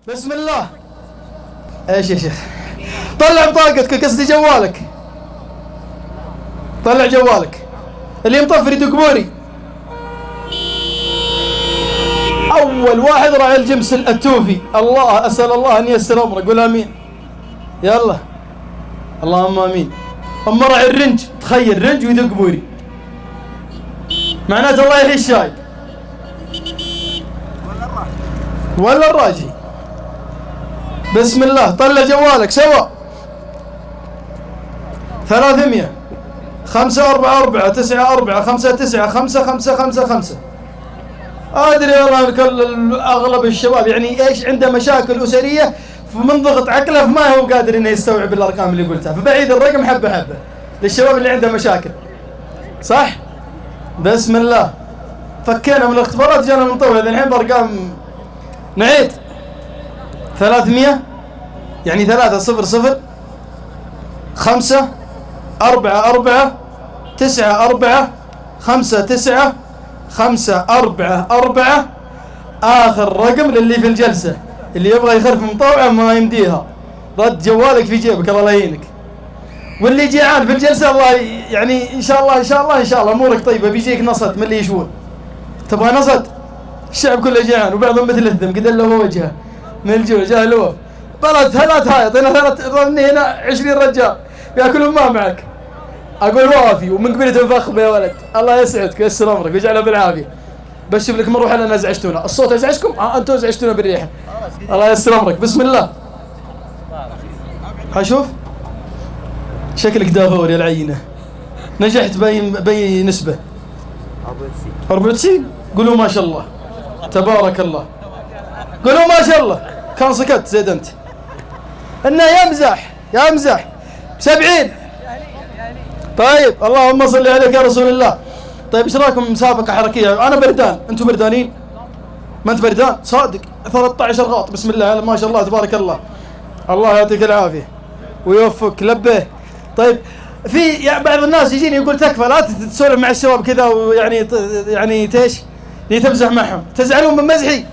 بسم الله. ايش يا شيخ؟ طلع بطاقتك، قصدي جوالك. طلع جوالك اللي مطفر يدق بوري. اول واحد راعي الجمس التوفي. الله، اسال الله ان ييسر امره. قول امين. يلا اللهم امين. اما راعي الرنج، تخيل رنج ويدق بوري، معناته الله يحيي الشايب ولا الراجي. بسم الله. طلع جوالك سوا. 300 544 94 59 5555. ادري والله كل اغلب الشباب يعني ايش عنده مشاكل اسريه، فمن ضغط عقله فما هو قادر انه يستوعب الارقام اللي قلتها، فبعيد الرقم حبه حبه للشباب اللي عنده مشاكل. صح؟ بسم الله. فكينا من الاختبارات، جانا من طول الحين بارقام. نعيد. 300 يعني 300 5 4 4 9 4 5 9 5 4 4. آخر رقم للي في الجلسة، اللي يبغى يخرف مطوعة ما يمديها، رد جوالك في جيبك الله يعينك. واللي جيعان في الجلسة الله يعني إن شاء الله إن شاء الله إن شاء الله أمورك طيبة، بيجيك نصد من اللي يشوون. تبغى نصد؟ الشعب كله جيعان وبعضهم مثل الذم قد له وجهه من الجوع جاهل وف. بلد هلا تهايط هنا هنا 20 رجال بياكلون ما معك. اقول وافي ومن قبيله الفخم يا ولد. الله يسعدك ويسر امرك ويجعله بالعافيه. بشوف لك مروح انا ازعجتونا، الصوت ازعجكم، انتم ازعجتونا بالريحه. الله يسر امرك. بسم الله. هشوف شكلك دافور يا العينه. نجحت باي نسبه؟ 94. قولوا ما شاء الله تبارك الله. قولوا ما شاء الله. كان سكت زيد انت. انه يمزح 70. طيب اللهم صل عليك يا رسول الله. طيب ايش رايكم مسابقه حركيه؟ انا بردان، انتم بردانين؟ ما انت بردان؟ صادق. 13 غاط. بسم الله ما شاء الله تبارك الله. الله يعطيك العافيه ويوفقك. لبيه. طيب في بعض الناس يجيني يقول تكفى لا تسولف مع الشباب كذا، ويعني يعني تيش تمزح معهم. تزعلون من مزحي؟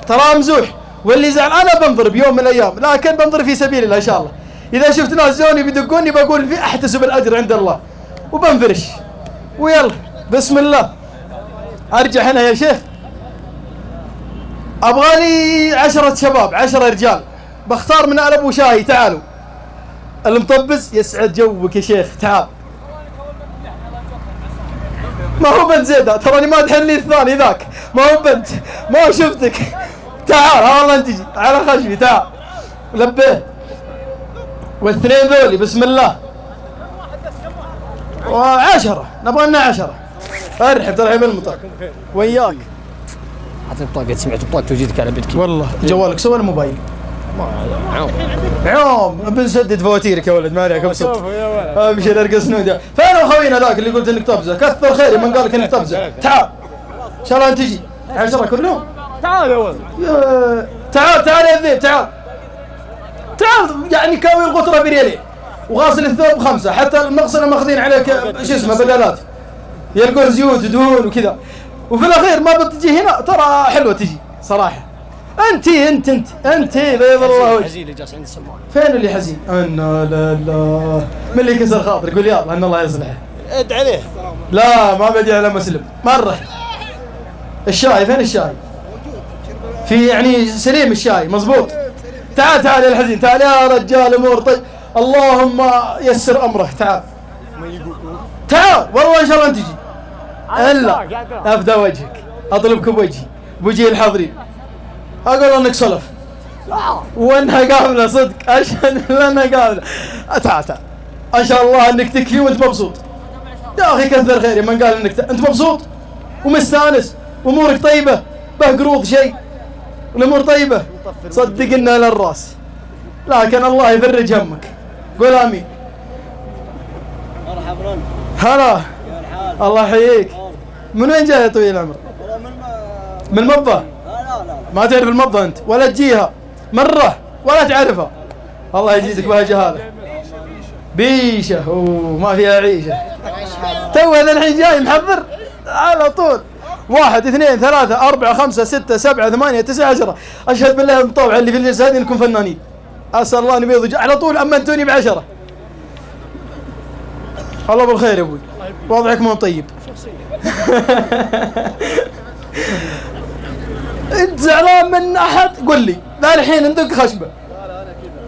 ترى مزوح، واللي زعل انا بنضرب يوم من الايام، لكن بنضرب في سبيل الله ان شاء الله. اذا شفت ناس جوني بيدقوني بقول في احتسب الاجر عند الله وبنفرش. ويلا بسم الله. ارجع هنا يا شيخ. ابغالي 10 شباب، 10 رجال، بختار من ابو شاهي. تعالوا المطبز. يسعد جوك يا شيخ. تعال. ما هو بنت زيدة تراني ما تحلي الثاني ذاك، ما هو بنت، ما شفتك. تعال ها والله انت تجي على خشمي. تعال. لبيه. والاثنين ذولي بسم الله. و10 نبغى لنا 10. ارحب ترحب المطار وياك. اعطيني بطاقة، سمعت بطاقة وجيتك على بدك. والله جوالك سوى الموبايل؟ عوم بنسدد فواتيرك يا ولد، ما عليك ابسط. ابشر ارقى سنودة. فين اخوينا ذاك اللي قلت انك تبزه؟ كثر خيري من قالك انك تبزه. تعال ان شاء الله انت تجي 10 كلهم. تعال يا ولد. تعال يا ذيب. تعال يعني كاوي الغطرة بريالين وغاسل الثوب 5، حتى المغسلة ماخذين عليك شو اسمه بدلات، يلقون زيوت ودهون وكذا. وفي الاخير ما بتجي هنا ترى حلوة تجي صراحة. انت بيض الله وجهك. حزين اللي جالس عند السماعة. فين اللي حزين؟ انا لا من اللي كسر خاطر؟ قول يلا ان الله يصلحه. اد عليه. لا ما بدي على مسلم مرة. الشاي فين الشاي؟ في يعني سليم الشاي مزبوط. تعال يا الحزين. تعال يا رجال امور. طيب اللهم يسر امره. تعال والله ان شاء الله انت تجي. الا افدى وجهك اطلبك بوجهي بوجه الحاضرين. اقول انك صلف وانها قابله صدق. اشهد انها قابله. تعال ان شاء الله انك تكفي وانت مبسوط. يا اخي كثر خيري من قال انك انت مبسوط ومستانس وامورك طيبه، به قروض شيء الامور طيبه، صدق انها للراس، لكن الله يفرج همك. قول امين. مرحبا. هلا. الله يحييك. من وين جاي يا طويل العمر؟ من المضة. لا ما تعرف المضة انت ولا تجيها مرة ولا تعرفها. الله يجيزك بها جهالة. بيشة وما فيها عيشة. تو هذا الحين جاي محضر على طول. 1 2 3 4 5 6 7 8 9 10. اشهد بالله المطوع اللي في الجلسه هذه انكم فنانين. اسال الله ان يبيض على طول امنتوني ب10. الله بالخير يا ابوي، وضعك مو طيب. انت زعلان من احد؟ قل لي ذا الحين ندق خشبه.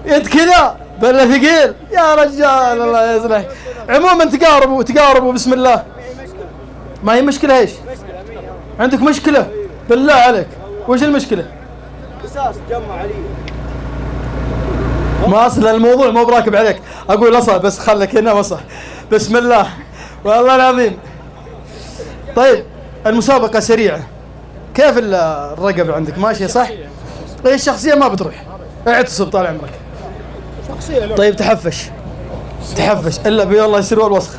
انت كذا بلا ثقيل يا رجال، الله يصلح. عموما تقاربوا بسم الله. ما هي مشكله. ايش عندك مشكله بالله عليك؟ وش المشكله؟ قصاص جمع علي. ما اصل الموضوع مو براكب عليك، اقول اصح بس خلك هنا وصح. بسم الله والله العظيم. طيب المسابقه سريعه. كيف الرقبه عندك ماشيه صح؟ اي الشخصيه ما بتروح. اعتصب طال عمرك. طيب تحفش الا والله يصير الوسخ.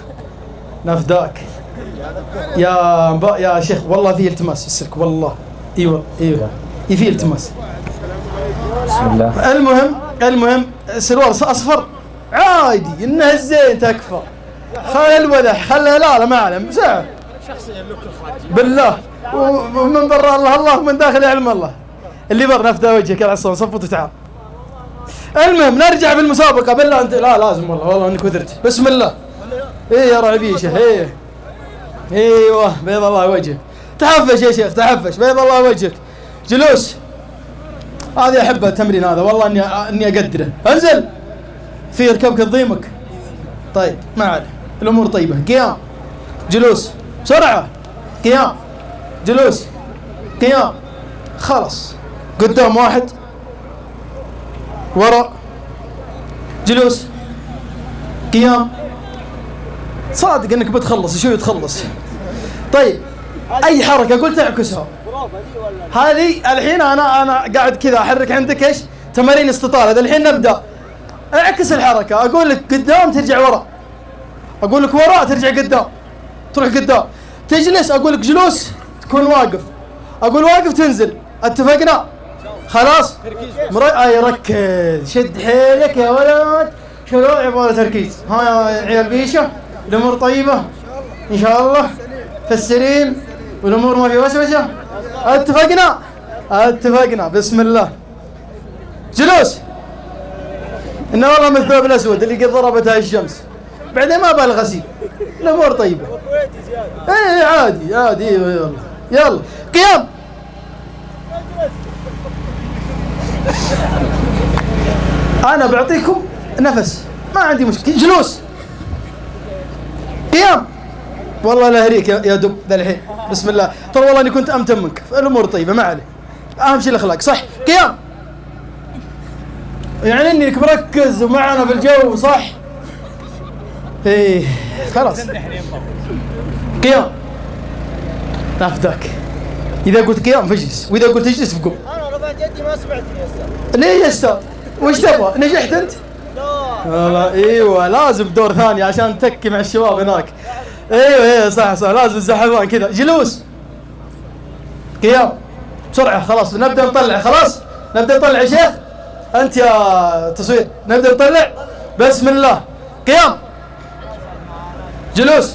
نفداك يا شيخ، والله في التماس في السلك والله. ايوه في التماس. بسم الله. المهم سروال اصفر عادي، انه الزين تكفى. خل الوضح لا ما علم ساعه بالله. ومن برا الله ومن داخل علم الله. اللي برا نفدى وجهك يا عصام، صفط وتعال. المهم نرجع بالمسابقه بالله. انت لا لازم والله انك وذرت. بسم الله. ايه يا رعبيشه ايه. ايوه بيض الله وجهك. تحفش يا شيخ تحفش، بيض الله وجهك. جلوس. هذه احبها التمرين هذا والله اني اقدره. انزل في ركبك تضيمك. طيب ما عليه الامور طيبه. قيام جلوس بسرعه. قيام جلوس قيام. خلص قدام 1 وراء جلوس قيام. صادق انك بتخلص شو تخلص. طيب اي حركه قلت اعكسها. هذه الحين انا قاعد كذا احرك عندك ايش تمارين استطاله. الحين نبدا. اعكس الحركه. اقول لك قدام ترجع ورا، اقول لك وراء ترجع قدام، تروح قدام. تجلس اقول لك جلوس تكون واقف، اقول واقف تنزل. اتفقنا؟ خلاص اي ركز شد حيلك يا ولد. شلون يبغى تركيز. ها يا عيال بيشه الامور طيبه ان شاء الله في السليم والامور ما في وسوسه. اتفقنا. بسم الله. جلوس. انه والله من الثوب الاسود اللي قد ضربتها الشمس. بعدين ما بالغ غسيل الامور طيبه. ايه عادي يلا قيام. انا بعطيكم نفس ما عندي مشكله. جلوس قيام. والله لا هريك يا دب ذا الحين. بسم الله. ترى والله اني كنت امتن منك. الامور طيبه ما عليه، اهم شيء الاخلاق صح. قيام يعني انك مركز ومعنا في الجو صح. ايه خلاص قيام. نافداك. اذا قلت قيام فاجلس، واذا قلت اجلس فقم. انا رفعت يدي ما سمعتني يا استاذ. ليه يا استاذ؟ وش تبغى؟ نجحت انت؟ لا والله ايوه لازم دور ثاني عشان تكي مع الشباب هناك. ايوه صح لازم الزحفان كذا. جلوس قيام بسرعه. خلاص نبدا نطلع. خلاص نبدا نطلع يا شيخ. انت يا تصوير نبدا نطلع. بسم الله. قيام جلوس.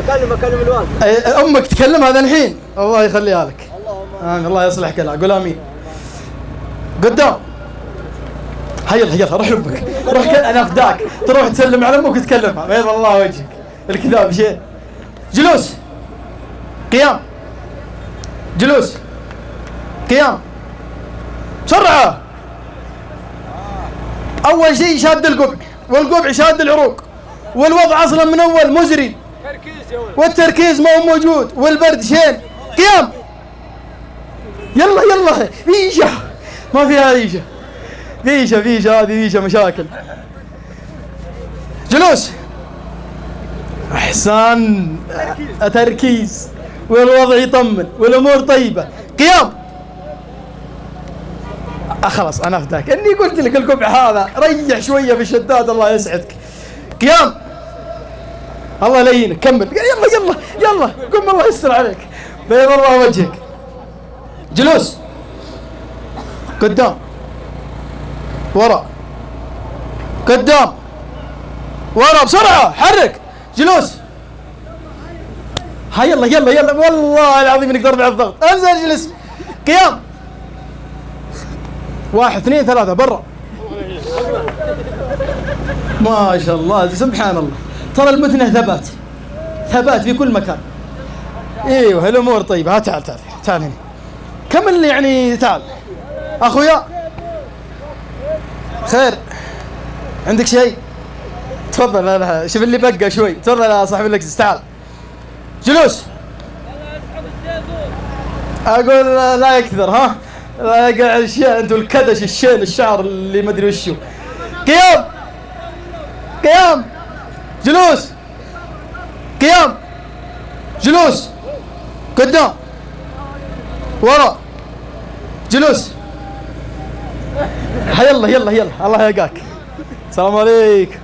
اكلم الوالد. امك تكلم هذا الحين الله يخليها لك. امين الله يصلح كلها. قول امين. قدام. يلا روح لامك روح. انا فداك تروح تسلم على امك وتكلمها. بيض الله وجهك الكذاب شيء. جلوس قيام جلوس قيام بسرعه. اول شيء شاد القبع، والقبع شاد العروق، والوضع اصلا من اول مزري، والتركيز ما هو موجود، والبرد شين. قيام. يلا فيشه ما فيها فيشه هذه فيشه مشاكل. جلوس احسان. تركيز والوضع يطمن والامور طيبه. قيام. خلاص انا افداك اني قلت لك القبع هذا ريح شويه في الشداد الله يسعدك. قيام. الله يلينك كمل. يلا قم الله يستر عليك. بيض الله وجهك. جلوس قدام ورا قدام ورا بسرعه. حرك. جلوس ها يلا يلا يلا والله العظيم انك ترفع الضغط. انزل اجلس. قيام. 1 2 3 برا. ما شاء الله سبحان الله. ترى المتنة ثبات في كل مكان. ايوه الامور طيبه. تعال هنا كمل يعني. تعال اخويا خير عندك شيء؟ تفضل. لا شوف اللي بقى شوي. تفضل يا صاحب اللكزس. تعال جلوس. اقول لا يكثر. ها لا يقع الشيء. انتوا الكدش الشين الشعر اللي ما ادري وشو. قيام جلوس. قيام جلوس. قدام ورا جلوس. يلا يلا يلا الله يقاك. السلام عليكم.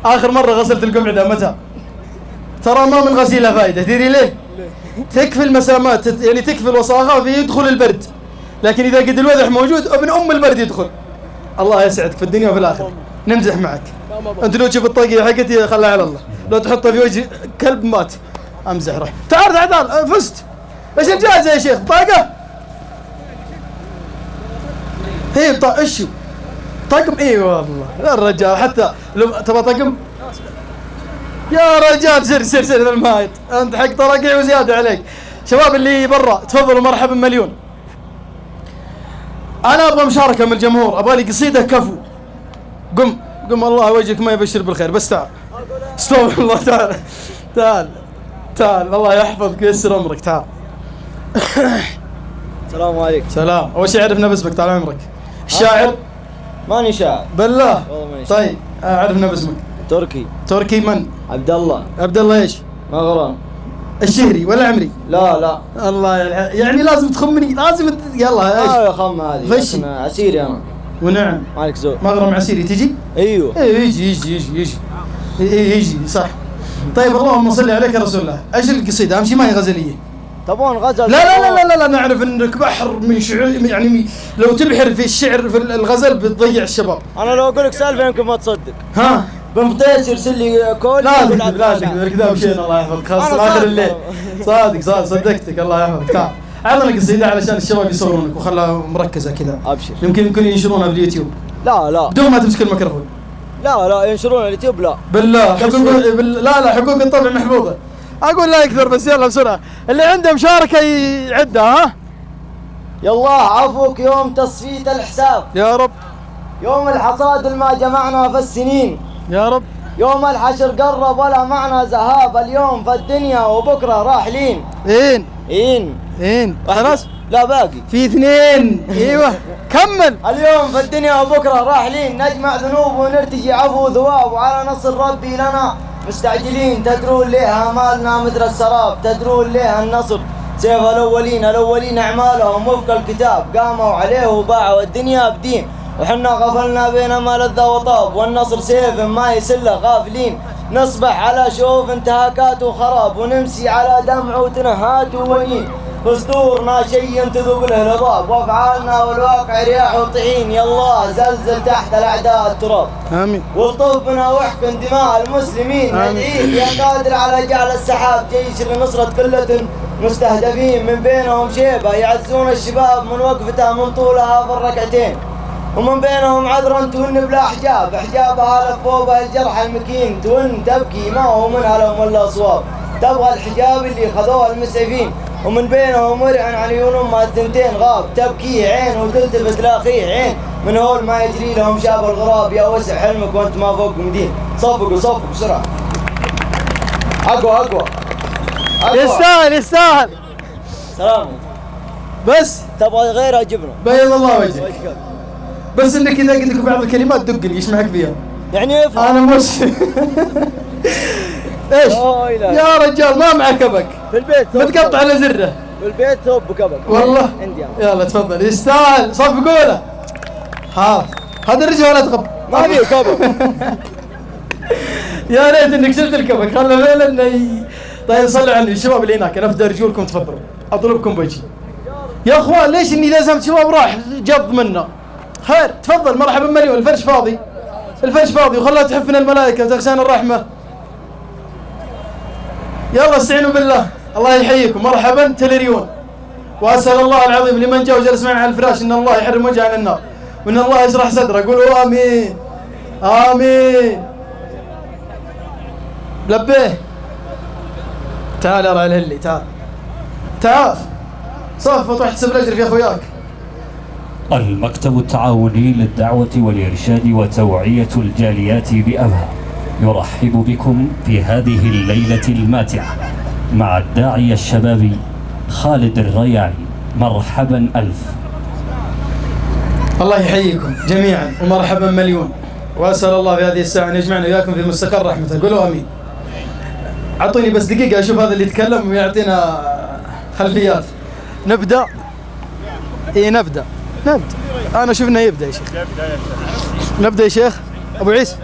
اخر مره غسلت القمعده متى؟ ترى ما من غسيلها فائده. تدري ليه؟ تكفي المسامات يعني تكفي الوساخه فيدخل البرد، لكن اذا قد الوضح موجود ابن البرد يدخل. الله يسعدك في الدنيا وفي الاخره. نمزح معك. انت لو تشوف الطاقيه حقتي خلها على الله، لو تحطها في وجه كلب مات. امزح. روح تعال فزت. ايش الجائزه يا شيخ؟ طاقه؟ هي ايش طقم؟ اي والله يا الرجال حتى لو تبغى طقم يا رجال سر المايط. انت حق طراقيع وزياده عليك. شباب اللي برا تفضلوا مرحبا مليون. انا ابغى مشاركه من الجمهور. ابغى لي قصيده كفو. قم الله وجهك ما يبشر بالخير. بس تعال استغفر الله. تعال الله يحفظك وييسر امرك. تعال. السلام عليكم. سلام. اول شيء عرفنا باسمك. طال عمرك. الشاعر؟ ماني شاعر بالله. طيب عرفنا باسمك. تركي من؟ عبد الله ايش؟ مغران. الشهري ولا عمري؟ لا الله يعني لازم تخمني. لازم يلا ايش؟ يا خم هذه. فش عسيري انا. ونعم مالك زود. مغرم عسيري. تجي؟ ايوه يجي صح. طيب اللهم صل عليك يا رسول الله. ايش القصيده؟ اهم شيء ما هي غزليه. تبون غزل؟ لا نعرف انك بحر من شعر يعني. لو تبحر في الشعر في الغزل بتضيع الشباب. انا لو اقول لك سالفه يمكن ما تصدق. ها بمطيس يرسل لي كول. لا الكذاب شين. الله يحفظك. خلاص اخر الليل. صادق صدقتك. الله يحفظك. تعال اعطنا قصيده علشان الشباب يصورونك وخلها مركزه كذا. ابشر. يمكن ينشرونها في اليوتيوب. لا بدون ما تمسك الميكروفون. لا ينشرون اليوتيوب. لا بالله لا حقوق الطبع محفوظه. اقول لا يكثر بس يلا بسرعه. اللي عنده مشاركه يعدها. ها يلا عفوك يوم تصفيه الحساب يا رب. يوم الحصاد ما جمعنا في السنين يا رب. يوم الحشر قرب ولا معنى ذهاب. اليوم في الدنيا وبكره راحلين. خلاص لا باقي في 2. ايوه كمل. اليوم في الدنيا وبكره راحلين. نجمع ذنوب ونرتجي عفو ثواب. وعلى نصر ربي لنا مستعجلين. تدرون ليه امالنا مثل السراب. تدرون ليه النصر سيف الاولين اعمالهم وفق الكتاب. قاموا عليه وباعوا الدنيا بدين. وحنا غفلنا بينما لذ وطاب. والنصر سيف ما يسله غافلين. نصبح على شوف انتهاكات وخراب. ونمسي على دمع وتنهات وونين. بصدورنا شيء تذوب له الهضاب. وافعالنا والواقع رياح وطحين. يالله زلزل تحت الاعداء التراب. امين. والطف بنا واحقن دماء المسلمين. ندعيك يا قادر على جعل السحاب جيش لنصرة قلة مستهدفين. من بينهم شيبة يعزون الشباب من وقفتها من طولها في الركعتين. ومن بينهم عذرا تون بلا حجابها لفوا به الجرح المكين. تون تبكي ما هو منها لهم ولا صواب. تبغى الحجاب اللي خذوه المسعفين. ومن بينهم مرعن عن عيون ما الثنتين غاب. تبكي عين وتلتفت لاخيه عين. من هول ما يجري لهم شاب الغراب. يا وسع حلمك وانت ما فوق مدين. صفقوا بسرعه. اقوى يستاهل. سلام. بس تبغى غيرها جبنه. بيض الله وجهك. بس انك اذا قلت لك بعض الكلمات دق لي ايش معك فيها؟ يعني افهم. انا مش ايش؟ يا رجال ما معك كبك في البيت متقطع على زره. في البيت ثوب كبك والله عندي. يلا تفضل. يستاهل. صفقوا له. هذا الرجال ولا تغب ما فيه كبك. يا ريت انك شلت الكبك. خلى فعلا انه طيب صلوا على الشباب اللي هناك. انا افدى رجولكم تفضلوا. اطلبكم بوجهي يا اخوان. ليش اني لازمت شباب راح جض منا؟ خير تفضل مرحبا مليون. الفرش فاضي وخلها تحفنا الملائكه وتغشانا الرحمه. يلا استعينوا بالله. الله يحييكم، مرحبا تلريون. وأسأل الله العظيم لمن جاء وجلس معنا على الفراش إن الله يحرم وجهه عن النار، وإن الله يشرح صدره. قولوا آمين آمين. لبيه. تعال يا راعي الهلي، تعال تعال صفط واحتسب الأجر في أخوياك. المكتب التعاوني للدعوة والإرشاد وتوعية الجاليات بأبها يرحب بكم في هذه الليلة الماتعة مع الداعية الشبابي خالد الرياعي. مرحبا ألف. الله يحييكم جميعا ومرحبا مليون. وأسأل الله في هذه الساعة أن يجمعنا وإياكم في مستقر رحمته. قولوا آمين. أعطوني بس دقيقة أشوف هذا اللي يتكلم ويعطينا خلفيات. نبدأ. إيه نبدأ. أنا شفنا يبدأ يا شيخ. نبدأ يا شيخ أبو عيسى.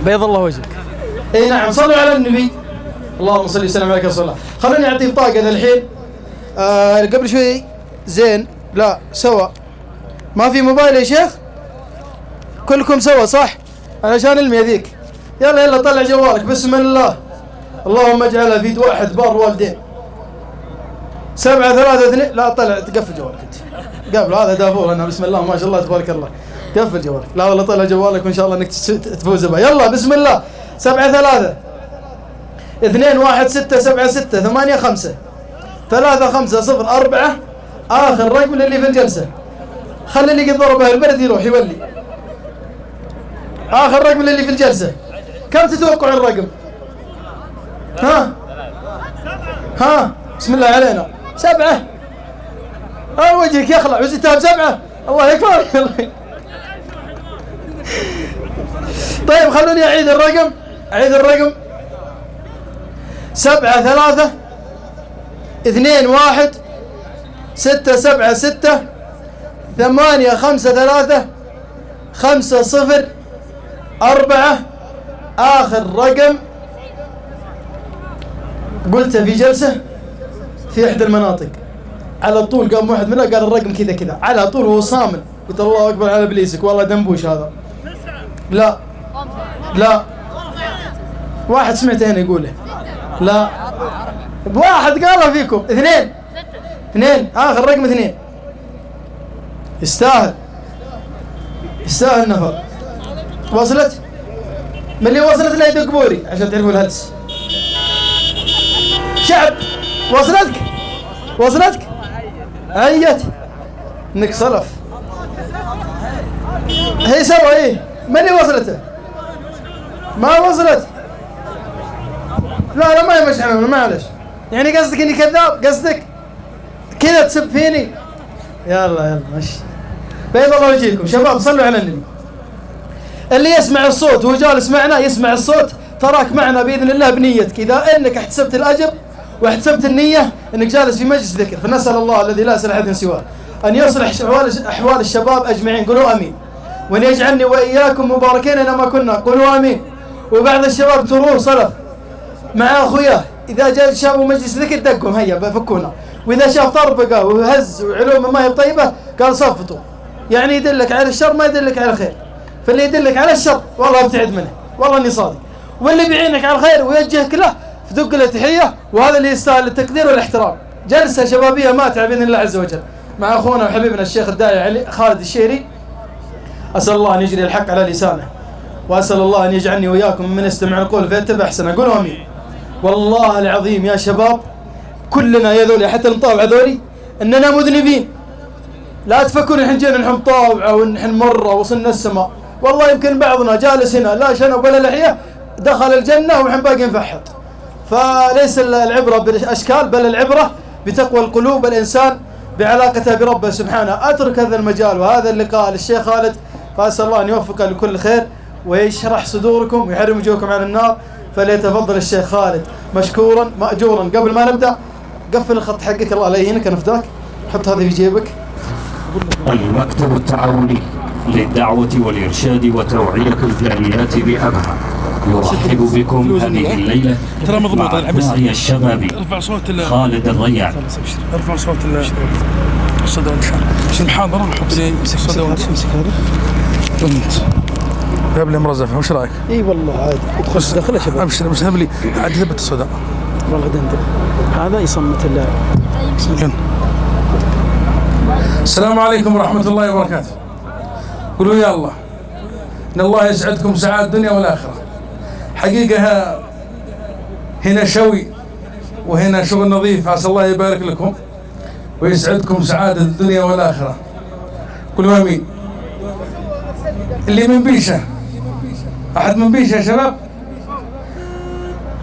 بيض الله وجهك. إيه نعم، صلوا على النبي. اللهم صل وسلم عليك يا رسول الله. خلوني أعطي بطاقة ذا الحين. قبل شوي زين لا سوا. ما في موبايل يا شيخ؟ كلكم سوا صح؟ علشان المي ذيك. يلا طلع جوالك بسم الله. اللهم اجعلها في يد واحد بار والدين. 7 3 2. لا طلع تقفل جوالك انت. قبل هذا دافور انا بسم الله ما شاء الله تبارك الله. قفل جوالك. لا والله طلع جوالك وان شاء الله انك تفوز بها. يلا بسم الله. 7 3 2 1 6 7 6 8 5 3 5 0 4. آخر رقم اللي في الجلسة. خلي اللي قد ضربه البلد يروح يولي. آخر رقم اللي في الجلسة. كم تتوقع الرقم؟ ها بسم الله علينا. 7. وجهك يخلع وزتها ب7. الله يكبر. طيب خلوني أعيد الرقم. 7 3 2 1 6 7 6 8 5 3 5 0 4. آخر رقم قلته في جلسة في إحدى المناطق. على طول قام واحد منها قال الرقم كذا على طول وهو صامل. قلت الله أكبر على إبليسك والله دنبوش هذا. لا واحد سمعته هنا يقوله. لا واحد قالها فيكم. 2 آخر رقم 2. يستاهل نفر. وصلت؟ من اللي وصلت لا يدق بوري عشان تعرفوا الهلس. شعب وصلتك هيت انك صلف. هي سوا ايه. من اللي وصلته؟ ما وصلت. لا ما يمشي عنه معلش. يعني قصدك اني كذاب؟ قصدك كذا تسب فيني؟ يلا ماشي. بيض الله وجهكم شباب. صلوا على النبي. اللي يسمع الصوت وهو جالس معنا يسمع الصوت تراك معنا بإذن الله بنيتك. إذا إنك احتسبت الأجر واحتسبت النية إنك جالس في مجلس ذكر. فنسأل الله الذي لا يسأل أحد سواه أن يصلح أحوال الشباب أجمعين. قولوا آمين. وأن يجعلني وإياكم مباركين أينما كنا. قولوا آمين. وبعض الشباب ترور صلف مع أخوياه. إذا جاء شافوا مجلس ذكر دقهم هيا بفكونا. وإذا شاف طربقة وهز وعلومه ما هي طيبة قال صفطوا. يعني يدلك على الشر ما يدلك على الخير. فاللي يدلك على الشر والله ابتعد منه والله اني صادق. واللي بيعينك على الخير ويوجهك له فدق له تحيه. وهذا اللي يستاهل التقدير والاحترام. جلسه شبابيه ماتعه باذن الله عز وجل مع اخونا وحبيبنا الشيخ الداعي علي خالد الشيري. اسال الله ان يجري الحق على لسانه. واسال الله ان يجعلني واياكم من يستمع القول فيتبع احسنه. قولوا امين. والله العظيم يا شباب كلنا يا ذولي حتى المطاوع ذولي اننا مذنبين. لا تفكروا نحن جينا نحن طاوعه ونحن مره وصلنا السماء. والله يمكن بعضنا جالس هنا لا شنب ولا لحيه دخل الجنه ونحن باقي نفحط. فليس العبره بالاشكال بل العبره بتقوى القلوب. الانسان بعلاقته بربه سبحانه. اترك هذا المجال وهذا اللقاء للشيخ خالد. فاسال الله ان يوفقه لكل خير ويشرح صدوركم ويحرم وجوهكم عن النار. فليتفضل الشيخ خالد مشكورا ماجورا. قبل ما نبدا قفل الخط حقك الله لا يهينك انا فداك. حط هذه في جيبك. المكتب التعاوني للدعوة والإرشاد وتوعية الجاليات بأبها يرحب بكم هذه الليلة مع الداعية الشبابي خالد الرياعي. ارفع صوت الصدى المحاضرة. حط لي صدى وامسك هذا انت جاب لي مرزفة. وش رايك؟ اي والله عادي ادخل دخل يا شباب. ابشر هب لي عاد هبت الصدى. والله دندن هذا يصمت الله. بسم الله. السلام عليكم ورحمة الله وبركاته. قولوا يا الله إن الله يسعدكم سعادة الدنيا والآخرة. حقيقة هنا شوي وهنا شغل نظيف، عسى الله يبارك لكم ويسعدكم سعادة الدنيا والآخرة. قولوا آمين. اللي من بيشة، أحد من بيشة يا شباب؟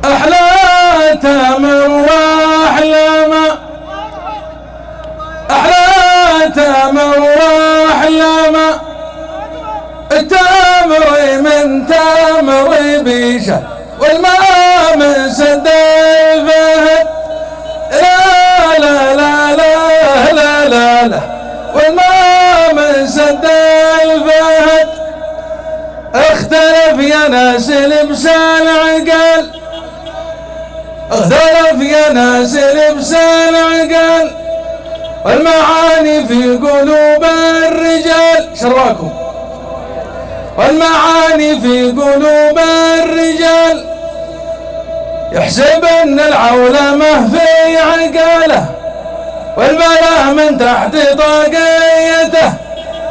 أحلى تمر وأحلام، أحلى تمر وأحلام، التمر من تمر بيشة والماء من سد الفهد، لا لا لا لا لا لا لا، والماء من سد الفهد. اختلف يا ناس لبسان عقال، اختلف يا ناس لبسان عقال، والمعاني في قلوب الرجال. شراكم والمعاني في قلوب الرجال، يحسب ان العولمه في عقاله، والبلاء من تحت طاقيته.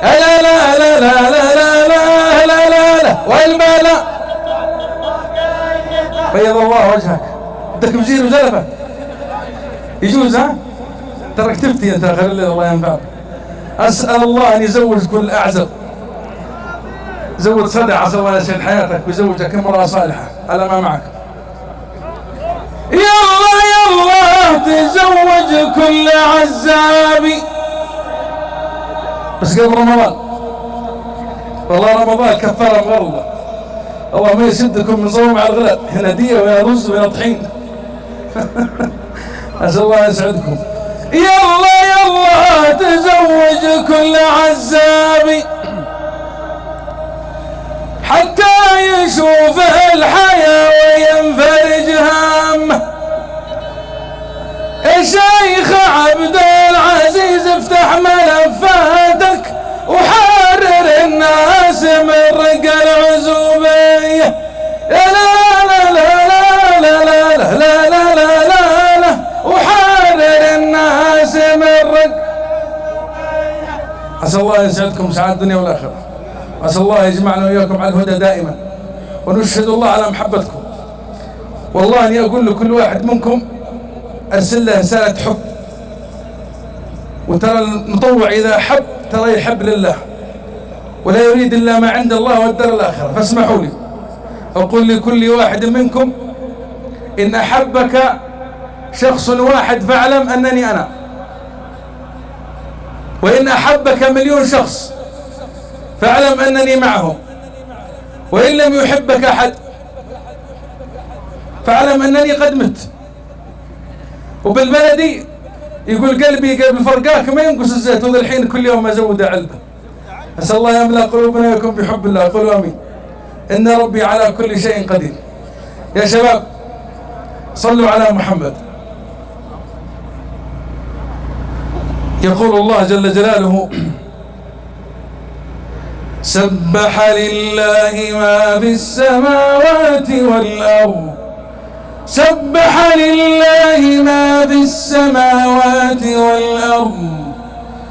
لا لا لا لا لا لا لا لا لا لا، والبلاء بيض الله وجهك. بدك بزير وزلفه يجوز؟ ها ترى كتفتي انت، خلي الله ينفعك. اسال الله ان يزوج كل اعزب، زوج صدع عسى الله يسعد حياتك ويزوجك امراه صالحه على ما معك. يلا يلا تزوج كل عزابي، بس قبل رمضان. والله رمضان كفاره مغلظه، الله ما يسدكم من صوم على الغلال. هنا ديه وهنا رز وهنا طحين. اسال الله يسعدكم. يلا يلا تزوج كل عزابي، حتى يشوف الحياة وينفرج همه. الشيخ عبد العزيز افتح ملفاتك وحرر الناس من رق العزوبية. لا لا لا لا لا لا لا لا لا لا لا لا، وحرر الناس من رق. عسى الله يسعدكم سعادة الدنيا والآخرة، عسى الله يجمعنا وإياكم على الهدى دائما، ونشهد الله على محبتكم. والله أني أقول لكل واحد منكم أرسل له رسالة حب، وترى المطوع إذا حب ترى يحب لله ولا يريد إلا ما عند الله والدار الآخرة. فاسمحوا لي أقول لكل واحد منكم إن أحبك شخص واحد فاعلم أنني أنا، وإن أحبك مليون شخص فاعلم أنني معهم، وإن لم يحبك أحد فاعلم أنني قد مت. وبالبلدي يقول قلبي قبل فرقاك ما ينقص الزيت، وذا الحين كل يوم أزود علبة. أسأل الله يملأ قلوبنا ويكون بحب الله. قولوا آمين. إن ربي على كل شيء قدير. يا شباب صلوا على محمد. يقول الله جل جلاله: سبح لله ما في السماوات والأرض، سبح لله ما في السماوات والأرض،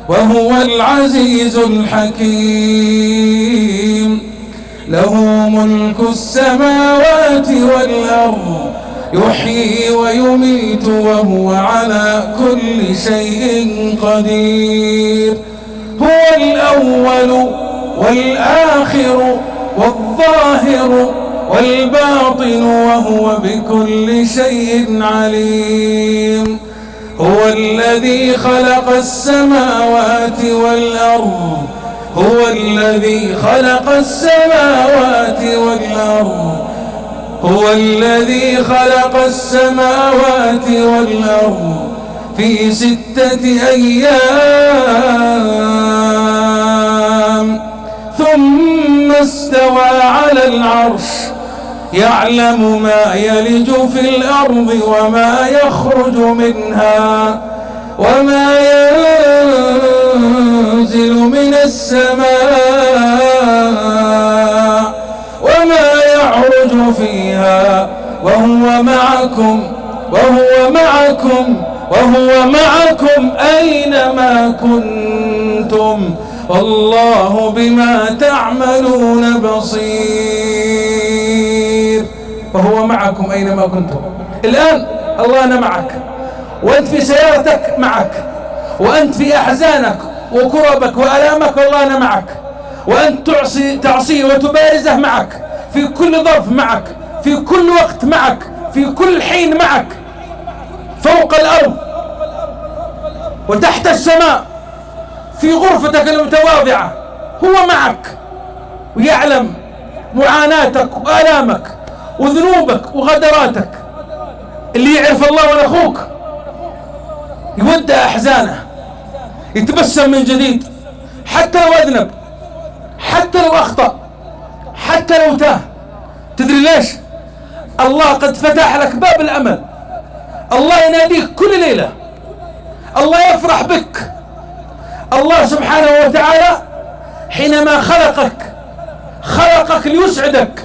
وهو العزيز الحكيم. له ملك السماوات والأرض، يحيي ويميت وهو على كل شيء قدير. هو الأول والآخر والظاهر والباطن وهو بكل شيء عليم. هو الذي خلق السماوات والأرض، هو الذي خلق السماوات والأرض، هو الذي خلق السماوات والأرض في 6 أيام ثم استوى على العرش، يعلم ما يلج في الأرض وما يخرج منها وما ينزل من السماء وما يعرج فيها، وهو معكم وهو معكم أينما كنتم والله بما تعملون بصير. وهو معكم أينما كنتم. الآن الله أنا معك، وأنت في سيارتك معك، وأنت في أحزانك وكربك وألامك والله أنا معك، وأنت تعصي وتبارزه معك، في كل ظرف معك، في كل وقت معك، في كل حين معك، فوق الأرض وتحت السماء، في غرفتك المتواضعة هو معك، ويعلم معاناتك وآلامك وذنوبك وغدراتك. اللي يعرف الله من أخوك يودع أحزانه، يتبسم من جديد، حتى لو أذنب، حتى لو أخطأ، حتى لو تاه. تدري ليش؟ الله قد فتح لك باب الأمل. الله يناديك كل ليلة، الله يفرح بك. الله سبحانه وتعالى حينما خلقك ليسعدك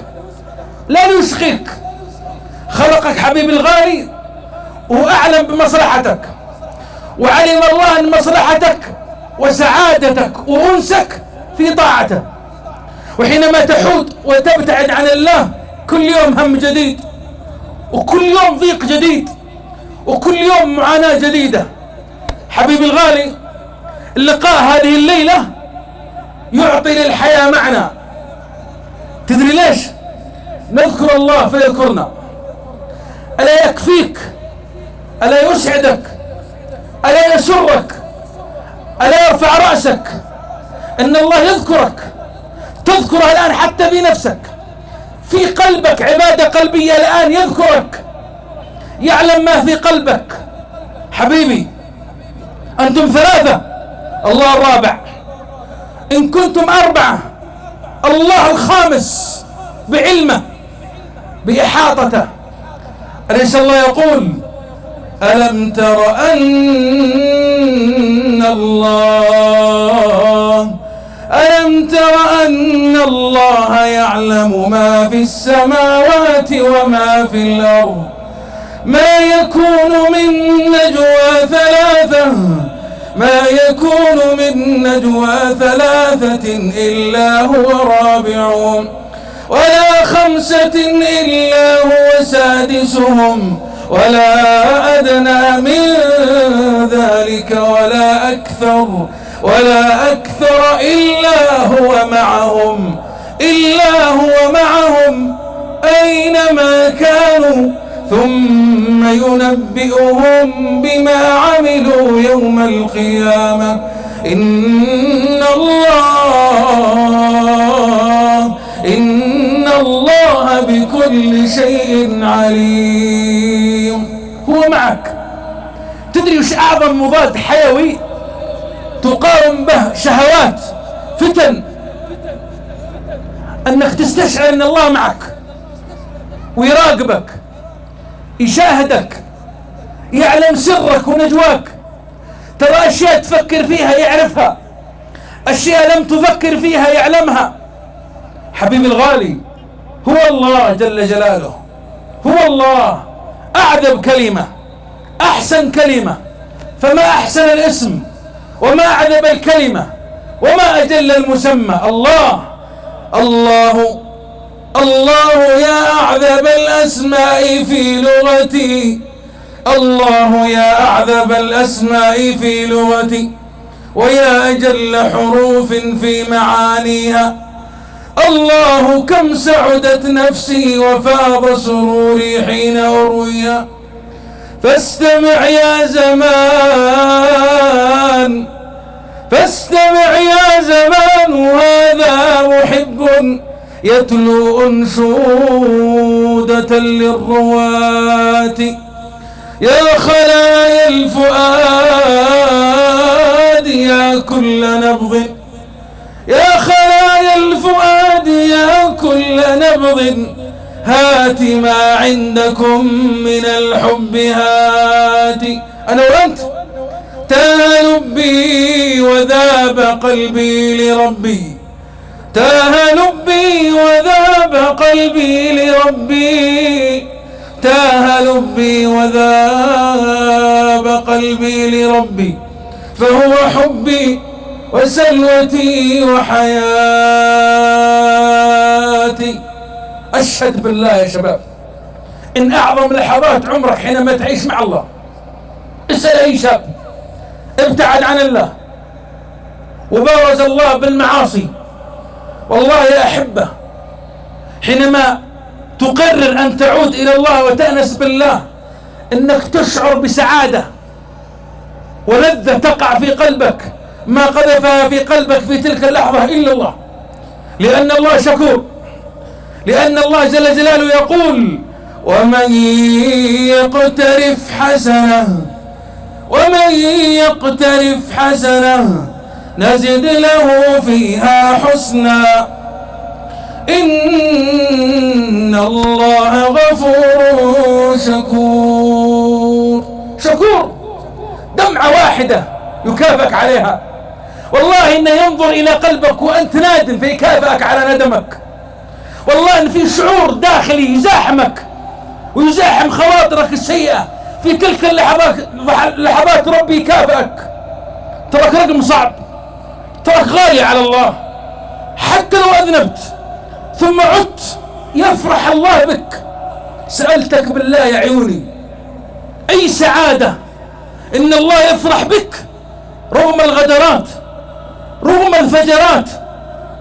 لا ليشقيك. خلقك حبيب الغالي وأعلم بمصلحتك، وعلم الله أن مصلحتك وسعادتك وأنسك في طاعته. وحينما تحود وتبتعد عن الله كل يوم هم جديد، وكل يوم ضيق جديد، وكل يوم معاناة جديدة. حبيبي الغالي، اللقاء هذه الليلة يعطي للحياة معنى. تدري ليش؟ نذكر الله فيذكرنا. ألا يكفيك؟ ألا يسعدك؟ ألا يسرك؟ ألا يرفع رأسك أن الله يذكرك؟ تذكره الآن حتى في نفسك، في قلبك عبادة قلبية الآن يذكرك، يعلم ما في قلبك. حبيبي، أنتم ثلاثة، الله الرابع. إن كنتم أربعة، الله الخامس بعلمه بإحاطته. أليس الله يقول: ألم تر أن الله يعلم ما في السماوات وما في الأرض، ما يكون من نجوى ثلاثة إلا هو رابعهم، ولا خمسة إلا هو سادسهم، ولا أدنى من ذلك ولا أكثر إلا هو معهم أينما كانوا، ثم ينبئهم بما عملوا يوم القيامة. إن الله بكل شيء عليم. هو معك. تدري وش أعظم مضاد حيوي تقاوم به شهوات فتن؟ أنك تستشعر أن الله معك ويراقبك، يشاهدك، يعلم سرك ونجواك. ترى أشياء تفكر فيها يعرفها، أشياء لم تفكر فيها يعلمها. حبيبي الغالي، هو الله جل جلاله، هو الله. أعذب كلمة، أحسن كلمة، فما أحسن الاسم، وما أعذب الكلمة، وما أجل المسمى. الله يا أعذب الأسماء في لغتي، الله يا أعذب الأسماء في لغتي، ويا أجل حروف في معانيها. الله كم سعدت نفسي وفاض سروري حين أرويها. فاستمع يا زمان، هذا محب يتلو أنشودة للرواة. يا خلايا الفؤاد يا كل نبض، هات ما عندكم من الحب هات. أنا وأنت تاه لبي وذاب قلبي لربي، تاه لبي وذاب قلبي لربي، تاه لبي وذاب قلبي لربي، فهو حبي وسلوتي وحياتي. أشهد بالله يا شباب إن أعظم لحظات عمرك حينما تعيش مع الله. اسأل أي شاب ابتعد عن الله وبارز الله بالمعاصي، والله يا أحبة حينما تقرر أن تعود إلى الله وتأنس بالله إنك تشعر بسعادة ولذة تقع في قلبك ما قذفها في قلبك في تلك اللحظة إلا الله، لأن الله شكور، لأن الله جل جلاله يقول: ومن يقترف حسنة نزد له فيها حسنا إن الله غفور شكور. دمعة واحدة يكافئك عليها، والله إنه ينظر إلى قلبك وأنت نادم فيكافئك على ندمك، والله إن في شعور داخلي يزاحمك ويزاحم خواطرك السيئة في تلك اللحظات ربي يكافئك. تراك رقم صعب، تراك غالي على الله، حتى لو أذنبت ثم عدت يفرح الله بك. سألتك بالله يا عيوني أي سعادة إن الله يفرح بك رغم الغدرات، رغم الفجرات،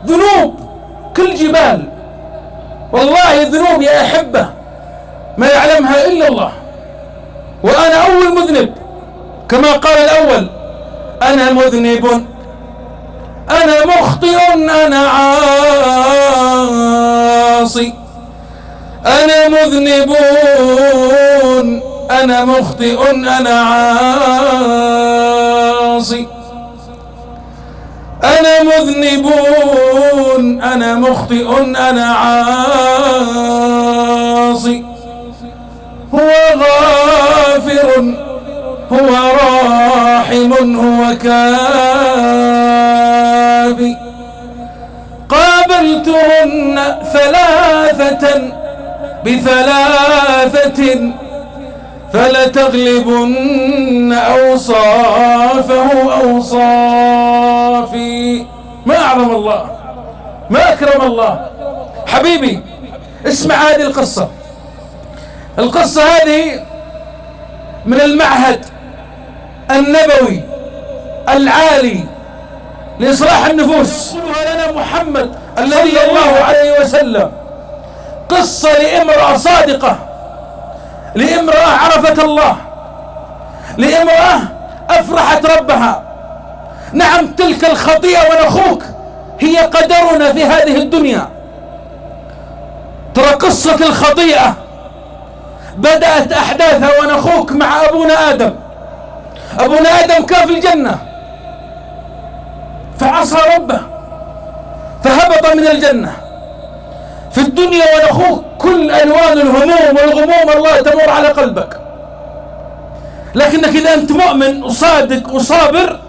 ذنوب كل جبال، والله ذنوب يا أحبة ما يعلمها إلا الله، وأنا أول مذنب كما قال الأول: أنا مذنب أنا مخطئ أنا عاصي، أنا مذنب أنا مخطئ أنا عاصي، أنا مذنب أنا مخطئ أنا عاصي. هو غافر هو راحم هو كافي، قابلتهن ثلاثة بثلاثة فلتغلبن أوصافه أوصافي. ما أعظم الله، ما أكرم الله. حبيبي اسمع هذه القصة هذه من المعهد النبوي العالي لإصلاح النفوس، يقولها لنا محمد الذي الله عليه وسلم. قصة لامرأة صادقة، لامرأة عرفت الله، لامرأة أفرحت ربها. نعم تلك الخطيئة ونخوك هي قدرنا في هذه الدنيا. ترى قصة الخطيئة بدأت أحداثها ونخوك مع أبونا آدم. أبونا آدم كان في الجنة فعصى ربه فهبط من الجنة. في الدنيا ونخوك كل ألوان الهموم والغموم الله تمر على قلبك، لكنك إذا أنت مؤمن وصادق وصابر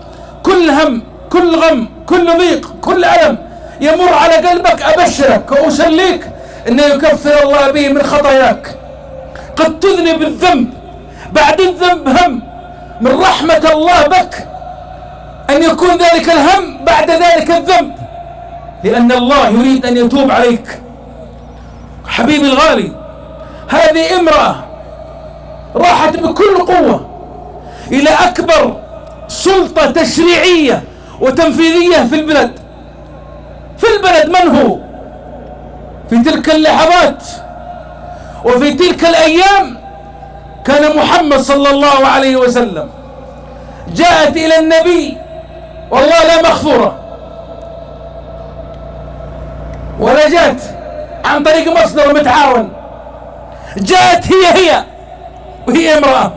كل هم كل غم كل ضيق كل ألم يمر على قلبك أبشرك وأسليك أنه يكفر الله به من خطاياك. قد تذنب الذنب بعد الذنب هم، من رحمة الله بك أن يكون ذلك الهم بعد ذلك الذنب، لأن الله يريد أن يتوب عليك. حبيبي الغالي، هذه امرأة راحت بكل قوة إلى أكبر سلطة تشريعية وتنفيذية في البلد. من هو؟ في تلك اللحظات وفي تلك الأيام كان محمد صلى الله عليه وسلم. جاءت إلى النبي والله لا مغفورة ولا جاءت عن طريق مصدر متعاون، جاءت هي وهي امرأة،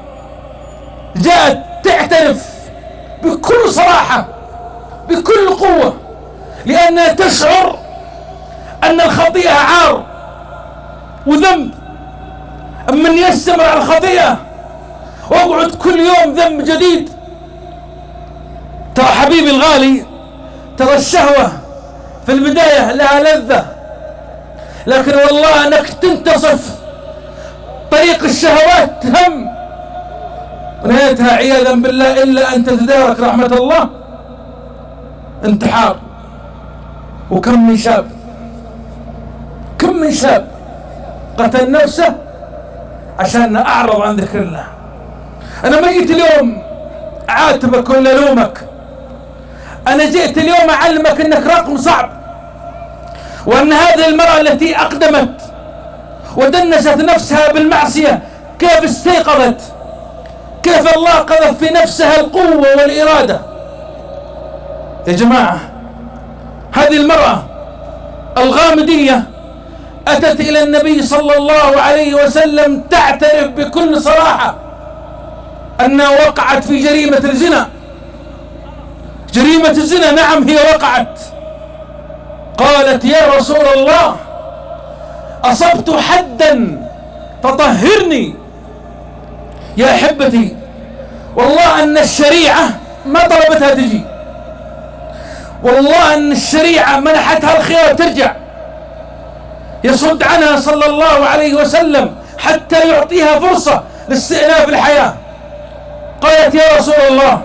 جاءت تعترف بكل صراحة بكل قوة، لأنها تشعر أن الخطيئة عار وذنب. من يستمر على الخطيئة واقعد كل يوم ذنب جديد. ترى حبيبي الغالي، ترى الشهوة في البداية لها لذة، لكن والله أنك تنتصف طريق الشهوات هم، ونهايتها عياذا بالله إلا أن تتدارك رحمة الله انتحار. وكم من شاب، كم من شاب قتل نفسه عشان أعرض عن ذكر الله. أنا ما جيت اليوم أعاتبك ولا ألومك، أنا جئت اليوم أعلمك أنك رقم صعب، وأن هذه المرأة التي أقدمت ودنست نفسها بالمعصية كيف استيقظت، كيف الله قذف في نفسها القوة والإرادة. يا جماعة، هذه المرأة الغامدية أتت إلى النبي صلى الله عليه وسلم تعترف بكل صراحة أنها وقعت في جريمة الزنا. جريمة الزنا، نعم هي وقعت. قالت: يا رسول الله، أصبت حدا فطهرني. يا أحبتي، والله أن الشريعة ما طلبتها تجي، والله أن الشريعة منحتها الخيار ترجع. يصد عنها صلى الله عليه وسلم حتى يعطيها فرصة لاستئناف الحياة. قالت: يا رسول الله،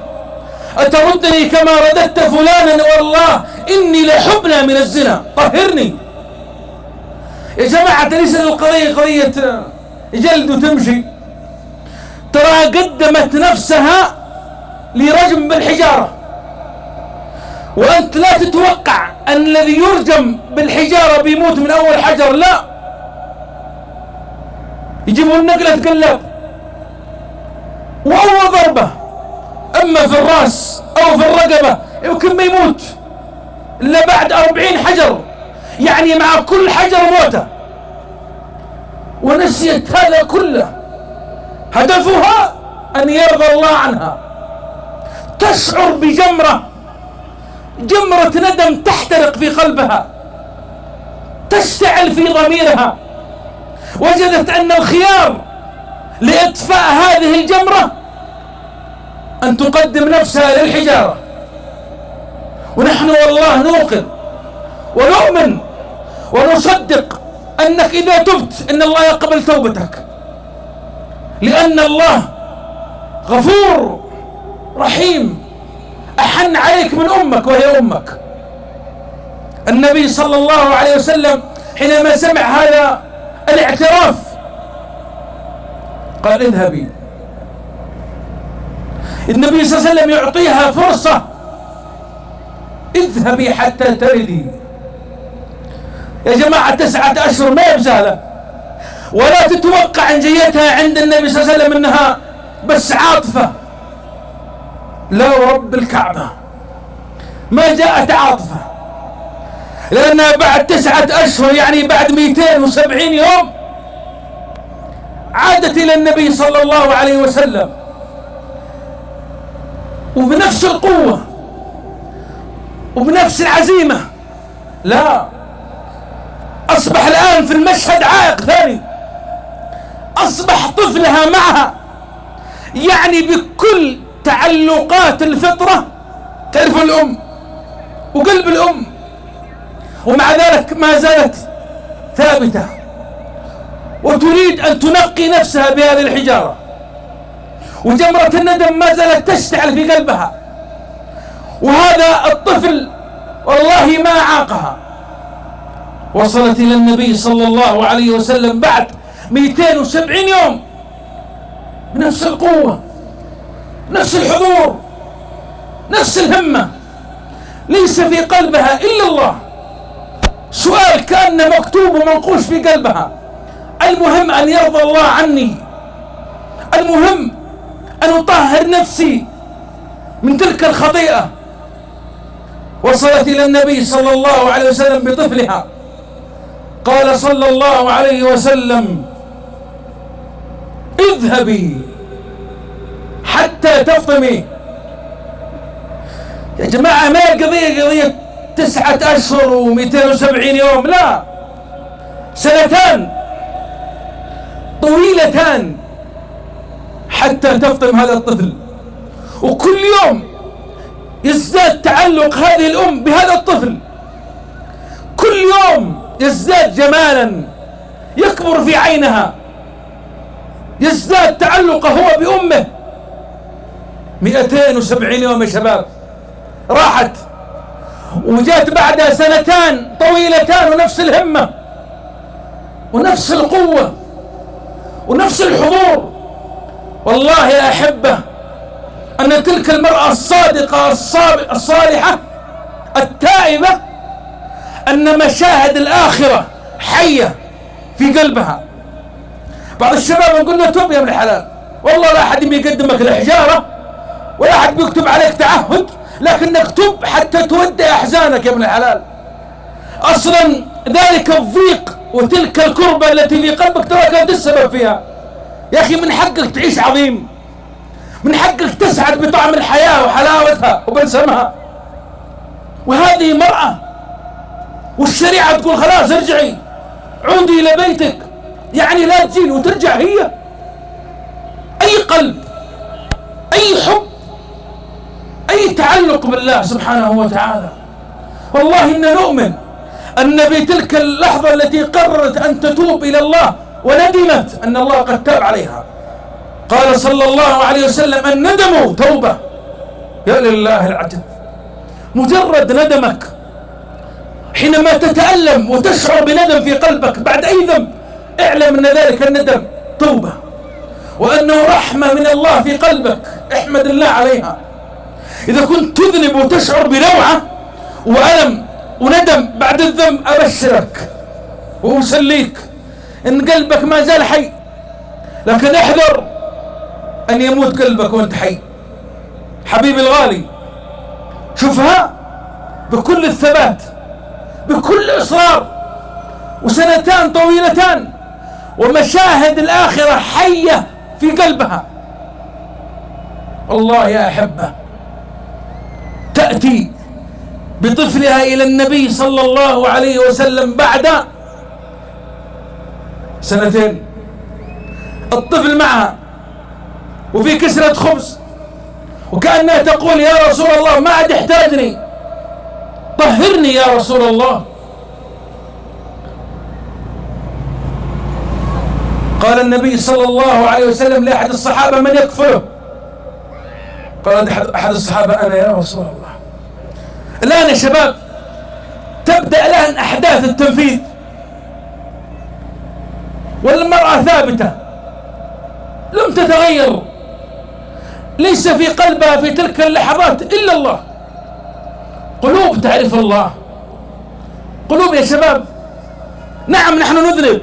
أتردني كما رددت فلانا؟ والله إني لحبنا من الزنا، طهرني. يا جماعة، ليس القضية قضية جلد وتمشي، ترى قدمت نفسها لرجم بالحجارة. وأنت لا تتوقع أن الذي يرجم بالحجارة بيموت من أول حجر، لا، يجيبون نقلة قلاب، وأول ضربة أما في الرأس أو في الرقبة يمكن ما يموت إلا بعد 40 حجر، يعني مع كل حجر موته. ونسيت هذا كله، هدفها أن يرضى الله عنها، تشعر بجمرة، جمرة ندم تحترق في قلبها، تشتعل في ضميرها. وجدت أن الخيار لإطفاء هذه الجمرة أن تقدم نفسها للحجارة. ونحن والله نوقن ونؤمن ونصدق أنك إذا تبت إن الله يقبل توبتك، لأن الله غفور رحيم، أحن عليك من أمك وهي أمك. النبي صلى الله عليه وسلم حينما سمع هذا الاعتراف قال: اذهبي. النبي صلى الله عليه وسلم يعطيها فرصة: اذهبي حتى تردي. يا جماعة، 9 أشهر ما يبسالة، ولا تتوقع ان جيتها عند النبي صلى الله عليه وسلم انها بس عاطفة، لا ورب الكعبة ما جاءت عاطفة، لأنها بعد 9 أشهر يعني بعد 270 يوم عادت إلى النبي صلى الله عليه وسلم، وبنفس القوة وبنفس العزيمة. لا، أصبح الآن في المشهد عائق ثاني، أصبح طفلها معها، يعني بكل تعلقات الفطرة تعرف الأم وقلب الأم، ومع ذلك ما زالت ثابتة وتريد أن تنقي نفسها بهذه الحجارة، وجمرة الندم ما زالت تشتعل في قلبها. وهذا الطفل والله ما عاقها، وصلت إلى النبي صلى الله عليه وسلم بعد 270 يوم بنفس القوة، نفس الحضور، نفس الهمة، ليس في قلبها إلا الله. سؤال كأنه مكتوب ومنقوش في قلبها: المهم أن يرضى الله عني، المهم أن أطهر نفسي من تلك الخطيئة. وصلت إلى النبي صلى الله عليه وسلم بطفلها، قال صلى الله عليه وسلم: اذهبي حتى تفطمي. يا جماعة، ما قضية 9 أشهر و270 يوم، لا، 2 طويلتان حتى تفطم هذا الطفل. وكل يوم يزداد تعلق هذه الأم بهذا الطفل، كل يوم يزداد جمالا، يكبر في عينها. يزداد تعلقه هو بأمه. 270 يوم يا شباب راحت، وجات بعدها سنتان طويلتان ونفس الهمة ونفس القوة ونفس الحضور. والله يا أحبة أن تلك المرأة الصادقة الصالحة التائبة أن مشاهد الآخرة حية في قلبها. بعض الشباب نقول له تب يا ابن الحلال، والله لا أحد يقدمك الحجارة ولا أحد بيكتب عليك تعهد، لكنك تب حتى تودي أحزانك يا ابن الحلال. أصلا ذلك الضيق وتلك الكربة التي في قلبك ترى كانت السبب فيها. يا أخي من حقك تعيش عظيم، من حقك تسعد بطعم الحياة وحلاوتها وبلسمها. وهذه مرأة والشريعة تقول خلاص ارجعي عودي إلى بيتك، يعني لا تجين وترجع هي. أي قلب، أي حب، أي تعلق بالله سبحانه وتعالى. والله إن نؤمن أن في تلك اللحظة التي قررت أن تتوب إلى الله وندمت أن الله قد تاب عليها. قال صلى الله عليه وسلم الندم توبة. يا لله العجب، مجرد ندمك حينما تتألم وتشعر بندم في قلبك بعد أي ذنب، اعلم أن ذلك الندم توبة، وأنه رحمة من الله في قلبك، احمد الله عليها. إذا كنت تذنب وتشعر بروعة وألم وندم بعد الذنب، أبشرك وأسليك إن قلبك ما زال حي، لكن احذر أن يموت قلبك وأنت حي. حبيبي الغالي، شوفها بكل الثبات، بكل إصرار، وسنتان طويلتان ومشاهد الآخرة حية في قلبها. والله يا أحبة تأتي بطفلها إلى النبي صلى الله عليه وسلم بعد سنتين. الطفل معها وفي كسرة خبز، وكأنها تقول يا رسول الله ما عاد يحتاجني، طهرني يا رسول الله. قال النبي صلى الله عليه وسلم لأحد الصحابة من يكفله؟ قال أحد الصحابة أنا يا رسول الله. الآن يا شباب تبدأ الآن أحداث التنفيذ، والمرأة ثابتة لم تتغير، ليس في قلبها في تلك اللحظات إلا الله. قلوب تعرف الله، قلوب يا شباب. نعم نحن نذنب،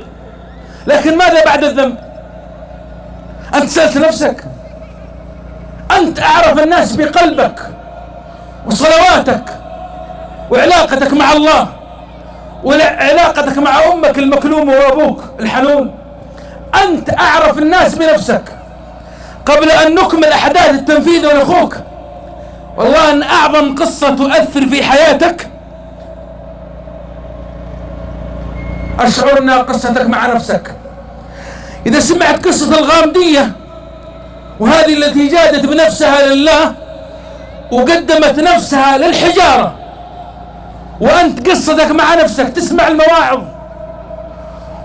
لكن ماذا بعد الذنب؟ أنت سألت نفسك؟ أنت أعرف الناس بقلبك وصلواتك وعلاقتك مع الله وعلاقتك مع أمك المكلومة وأبوك الحنون. أنت أعرف الناس بنفسك. قبل أن نكمل أحداث التنفيذ ونخوك، والله أن أعظم قصة تؤثر في حياتك أشعرنا قصتك مع نفسك. إذا سمعت قصة الغامدية، وهذه التي جادت بنفسها لله وقدمت نفسها للحجارة، وأنت قصتك مع نفسك تسمع المواعظ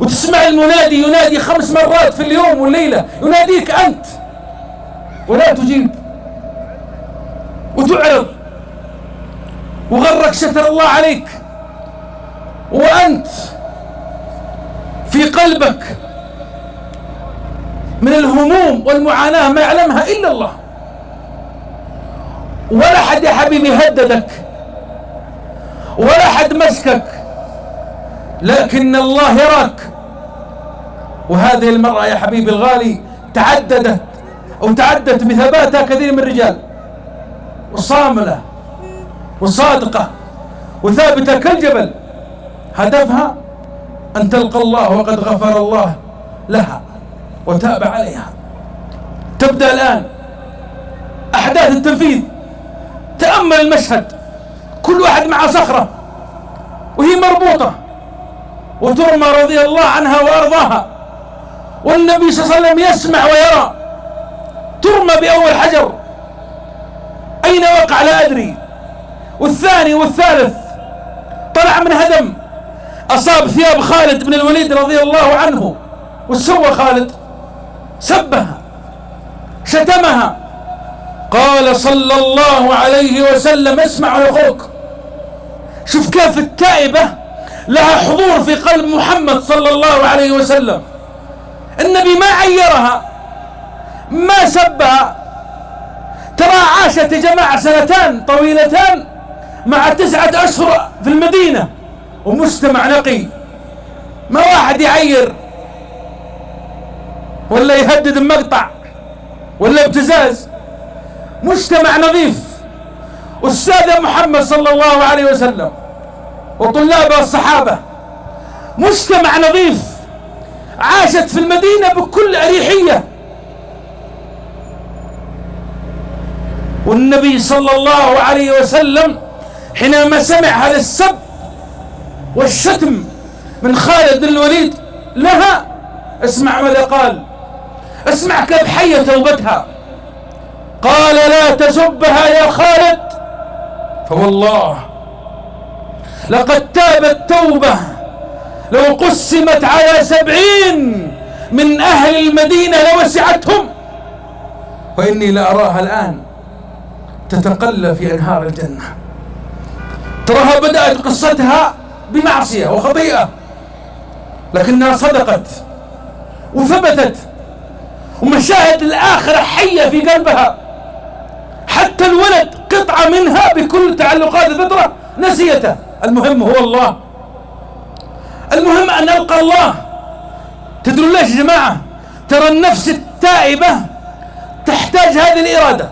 وتسمع المنادي ينادي 5 مرات في اليوم والليلة، يناديك أنت ولا تجيب وتعرض وغرك ستر الله عليك، وأنت في قلبك من الهموم والمعاناة ما يعلمها إلا الله، ولا حد يا حبيبي هددك ولا حد مسكك، لكن الله يراك. وهذه المرأة يا حبيبي الغالي تعدت بثباتها كثير من الرجال، وصاملة وصادقة وثابتة كالجبل. هدفها أن تلقى الله وقد غفر الله لها وتاب عليها. تبدأ الآن أحداث التنفيذ. تأمل المشهد، كل واحد مع صخرة وهي مربوطة وترمى رضي الله عنها وأرضاها، والنبي صلى الله عليه وسلم يسمع ويرى. ترمى بأول حجر، أين وقع لا أدري، والثاني والثالث طلع من هدم أصاب ثياب خالد بن الوليد رضي الله عنه. وش سوى خالد؟ سبها شتمها. قال صلى الله عليه وسلم: اسمع يا أخوك، شوف كيف التائبة لها حضور في قلب محمد صلى الله عليه وسلم. النبي ما عيرها، ما سبها، ترى عاشت يا جماعة سنتان طويلتان مع 9 أشهر في المدينة ومجتمع نقي، ما واحد يعير ولا يهدد بمقطع ولا ابتزاز، مجتمع نظيف. والسادة محمد صلى الله عليه وسلم وطلابه الصحابة مجتمع نظيف، عاشت في المدينة بكل أريحية. والنبي صلى الله عليه وسلم حينما سمع هذا السب والشتم من خالد بن الوليد لها، اسمع ماذا قال، اسمع كيف حي توبتها. قال: لا تسبها يا خالد، فوالله لقد تابت توبة لو قسمت على 70 من أهل المدينة لوسعتهم، وإني لأراها الآن تتقلب في أنهار الجنة. تراها بدأت قصتها بمعصية وخطيئة، لكنها صدقت وثبتت، ومشاهد الآخرة حية في قلبها. حتى الولد قطعة منها بكل تعلقات الفطرة نسيته. المهم هو الله، المهم أن نلقى الله. تدرون ليش يا جماعة؟ ترى النفس التائبة تحتاج هذه الإرادة،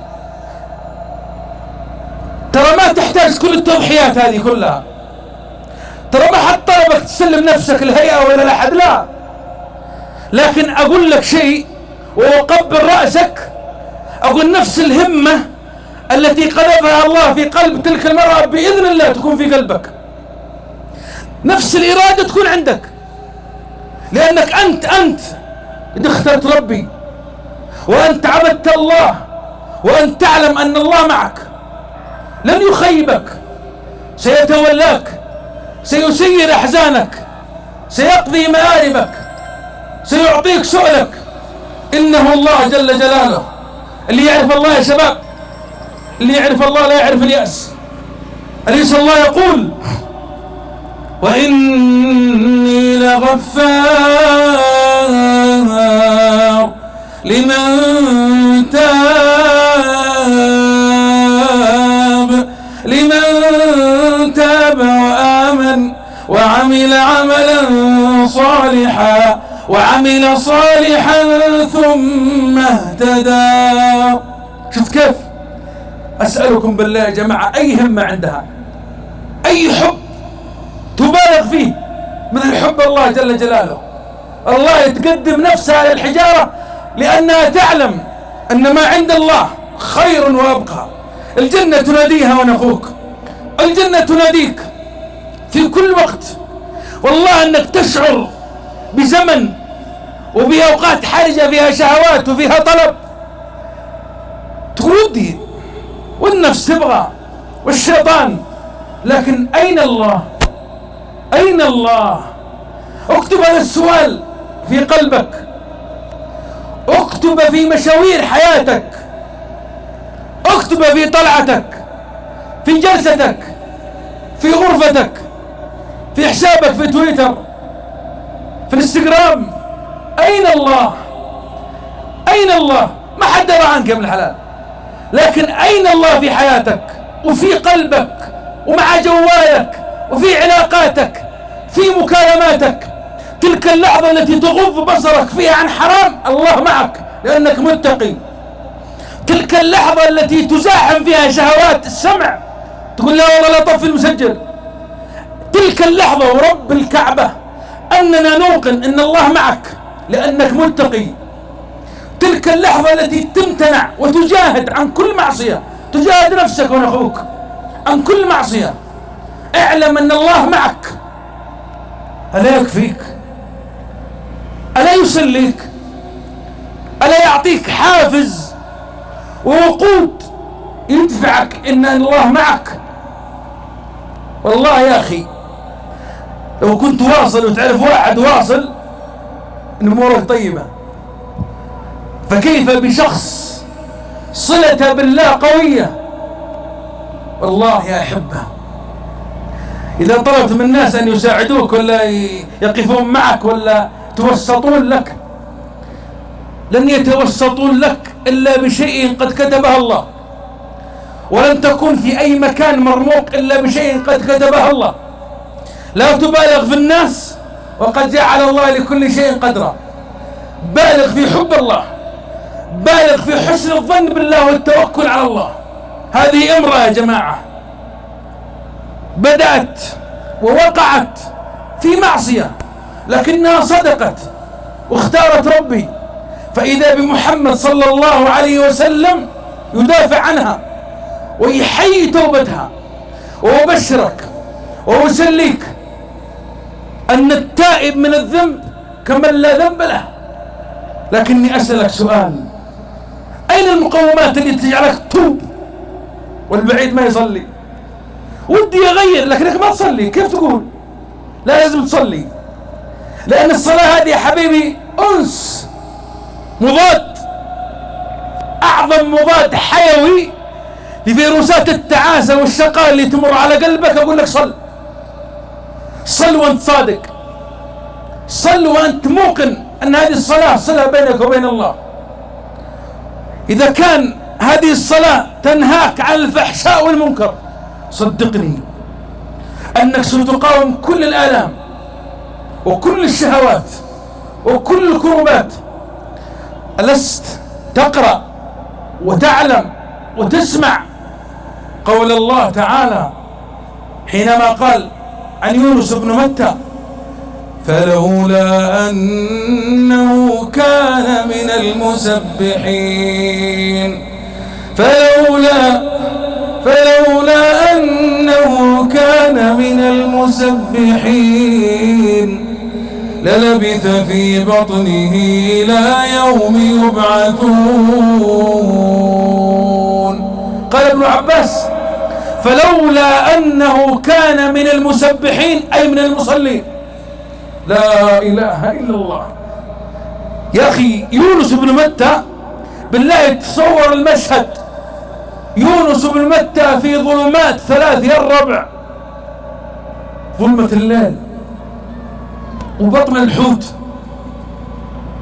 ترى ما تحتاج كل التضحيات هذه كلها، ترى ما حد طلبك تسلم نفسك الهيئة ولا لأحد، لا. لكن أقول لك شيء وأقبل رأسك، أقول نفس الهمة التي قذفها الله في قلب تلك المرأة بإذن الله تكون في قلبك، نفس الإرادة تكون عندك، لأنك أنت إذا اخترت ربي وأنت عبدت الله وأنت تعلم أن الله معك، لن يخيبك، سيتولاك، سيسير أحزانك، سيقضي مآربك، سيعطيك سؤلك. إنه الله جل جلاله. اللي يعرف الله يا شباب، اللي يعرف الله لا يعرف اليأس. أليس الله يقول: وإني لغفار لمن تاب وآمن وعمل عملا صالحا ثم اهتدى. شوف كيف. أسألكم بالله يا جماعة، أي همة عندها، أي حب تبالغ فيه مثل حب الله جل جلاله؟ الله يتقدم نفسها على الحجارة لأنها تعلم أن ما عند الله خير وأبقى. الجنة تناديها وأنا أخوك، الجنة تناديك في كل وقت. والله أنك تشعر بزمن وبأوقات حرجة فيها شهوات وفيها طلب، تودي والنفس تبغى والشيطان، لكن أين الله؟ أين الله؟ اكتب هذا السؤال في قلبك، اكتب في مشاوير حياتك، اكتب في طلعتك، في جلستك، في غرفتك، في حسابك في تويتر، في الانستغرام. أين الله؟ أين الله؟ ما حد درى عنك يا ابن الحلال، لكن أين الله في حياتك وفي قلبك ومع جوالك وفي علاقاتك في مكالماتك؟ تلك اللحظة التي تغض بصرك فيها عن حرام، الله معك لأنك متقي. تلك اللحظة التي تزاحم فيها شهوات السمع، تقول لا والله لا طفي المسجل. تلك اللحظة ورب الكعبة أننا نوقن أن الله معك لأنك متقي. تلك اللحظة التي تمتنع وتجاهد عن كل معصية، تجاهد نفسك ونخوك عن كل معصية، اعلم أن الله معك. ألا يكفيك؟ ألا يسليك؟ ألا يعطيك حافز ووقود يدفعك إن الله معك؟ والله يا أخي لو كنت واصل وتعرف واحد واصل إن أمورك طيبة، فكيف بشخص صلته بالله قوية؟ والله يا أحبة إذا طلبت من الناس أن يساعدوك ولا يقفون معك ولا توسطون لك، لن يتوسطون لك إلا بشيء قد كتبه الله، ولن تكون في أي مكان مرموق إلا بشيء قد كتبه الله. لا تبالغ في الناس وقد جعل الله لكل شيء قدرا. بالغ في حب الله، بالغ في حسن الظن بالله والتوكل على الله. هذه امرأة يا جماعة بدأت ووقعت في معصية لكنها صدقت واختارت ربي، فإذا بمحمد صلى الله عليه وسلم يدافع عنها ويحيي توبتها. وأبشرك وأسليك أن التائب من الذنب كمن لا ذنب له. لكني أسألك سؤال، أين المقومات التي تجعلك تتوب والبعيد ما يصلي؟ ودي أغير لكنك ما تصلي، كيف تقول؟ لا، لازم تصلي، لأن الصلاة هذه يا حبيبي أنس، مضاد، أعظم مضاد حيوي لفيروسات التعاسة والشقاء اللي تمر على قلبك. أقول لك صل، صل وأنت صادق، صل وأنت موقن أن هذه الصلاة صلة بينك وبين الله. إذا كان هذه الصلاة تنهاك عن الفحشاء والمنكر، صدقني أنك ستقاوم كل الآلام وكل الشهوات وكل الكروبات. ألست تقرأ وتعلم وتسمع قول الله تعالى حينما قال عن يونس بن متى: فلولا أنه كان من المسبحين، فلولا أنه كان من المسبحين للبث في بطنه إلى يوم يبعثون. قال ابن عباس: فلولا أنه كان من المسبحين أي من المصلين. لا إله إلا الله. يا أخي يونس بن متى، بالله تصور المشهد، يونس بن متى في ظلمات ثلاث يا الربع، ظلمة الليل وبطن الحوت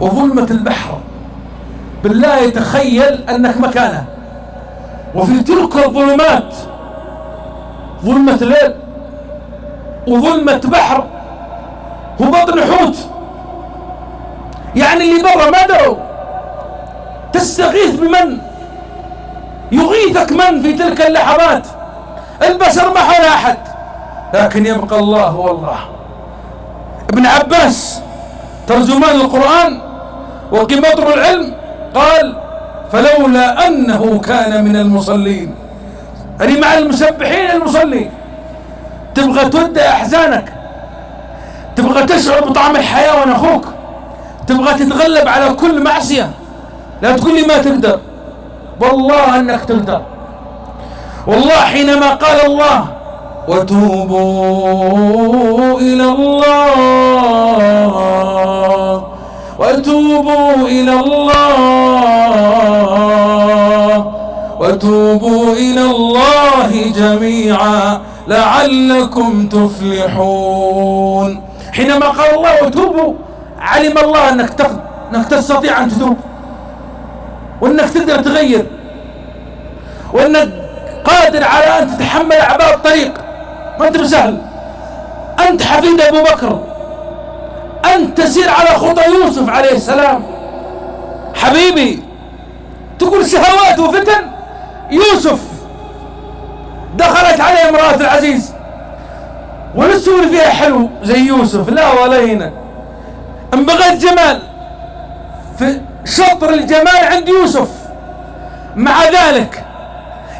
وظلمة البحر. بالله تخيل أنك مكانه وفي تلك الظلمات، ظلمة ليل وظلمة بحر وبطن حوت، يعني اللي برا ما دروا. تستغيث بمن؟ يغيثك من في تلك اللحظات؟ البشر ما حول أحد، لكن يبقى الله والله. ابن عباس ترجمان القرآن وقمطر العلم قال: فلولا أنه كان من المصلين، يعني مع المسبحين المصلين. تبغى تودع أحزانك، تبغى تشعر بطعم الحياة وأنا أخوك، تبغى تتغلب على كل معصية، لا تقول لي ما تقدر، والله أنك تقدر. والله حينما قال الله: وتوبوا إلى الله، وتوبوا إلى الله، وتوبوا إلى الله جميعا لعلكم تفلحون. حينما قال الله وتوبوا، علم الله أنك تستطيع أن تتوب، وأنك تقدر تغير، وأنك قادر على أن تتحمل أعباء الطريق. ما أنت بسهل، أنت حفيد أبو بكر، أنت تسير على خطى يوسف عليه السلام. حبيبي تقول شهوات وفتن. يوسف دخلت عليه امرأة العزيز، ونسوا فيها حلو زي يوسف، لا ولا هنا. ان بغيت جمال في شطر الجمال عند يوسف. مع ذلك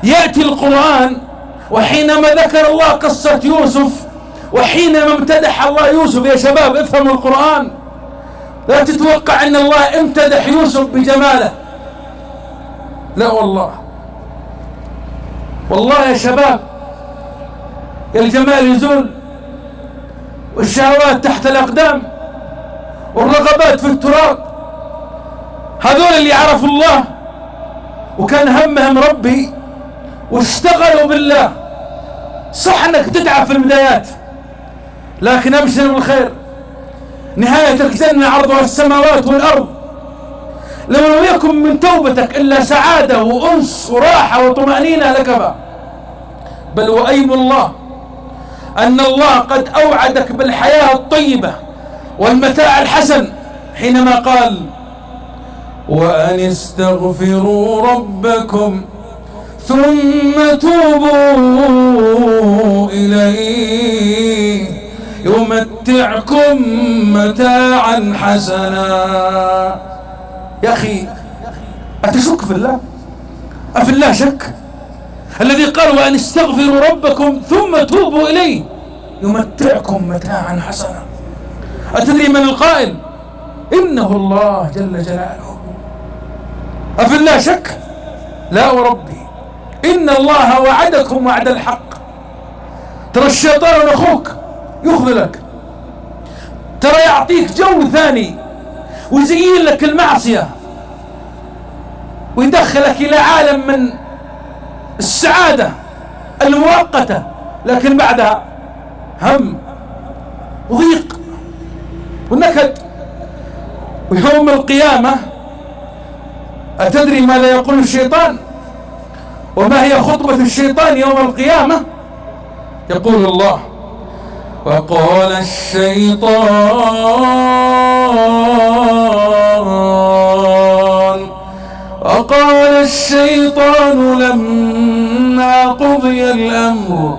يأتي القرآن وحينما ذكر الله قصة يوسف وحينما امتدح الله يوسف، يا شباب افهموا القرآن، لا تتوقع ان الله امتدح يوسف بجماله، لا والله. والله يا شباب الجمال يزول، والشهوات تحت الأقدام، والرغبات في التراب. هذول اللي عرفوا الله وكان همهم ربي واشتغلوا بالله. صح انك تتعب في البدايات، لكن ابشر بالخير، نهاية الجنة عرضها السماوات والأرض. لو لم يكن من توبتك إلا سعادة وأنس وراحة وطمأنينة لكفى. بل وأيم الله أن الله قد أوعدك بالحياة الطيبة والمتاع الحسن حينما قال: وأن استغفروا ربكم ثم توبوا إليه يمتعكم متاعا حسنا. يا أخي أتشك في الله؟ أفي الله شك؟ الذي قال: وأن استغفروا ربكم ثم توبوا إليه يمتعكم متاعا حسنا. أتدري من القائل؟ إنه الله جل جلاله. أفي الله شك؟ لا وربي، إن الله وعدكم وعد الحق. ترى الشيطان أخوك يخذلك، ترى يعطيك جو ثاني ويزين لك المعصية ويدخلك إلى عالم من السعادة المؤقتة، لكن بعدها هم وضيق ونكد. ويوم القيامة أتدري ماذا يقول الشيطان؟ وما هي خطبة الشيطان يوم القيامة؟ يقول الله: وقال الشيطان لما قضي الأمر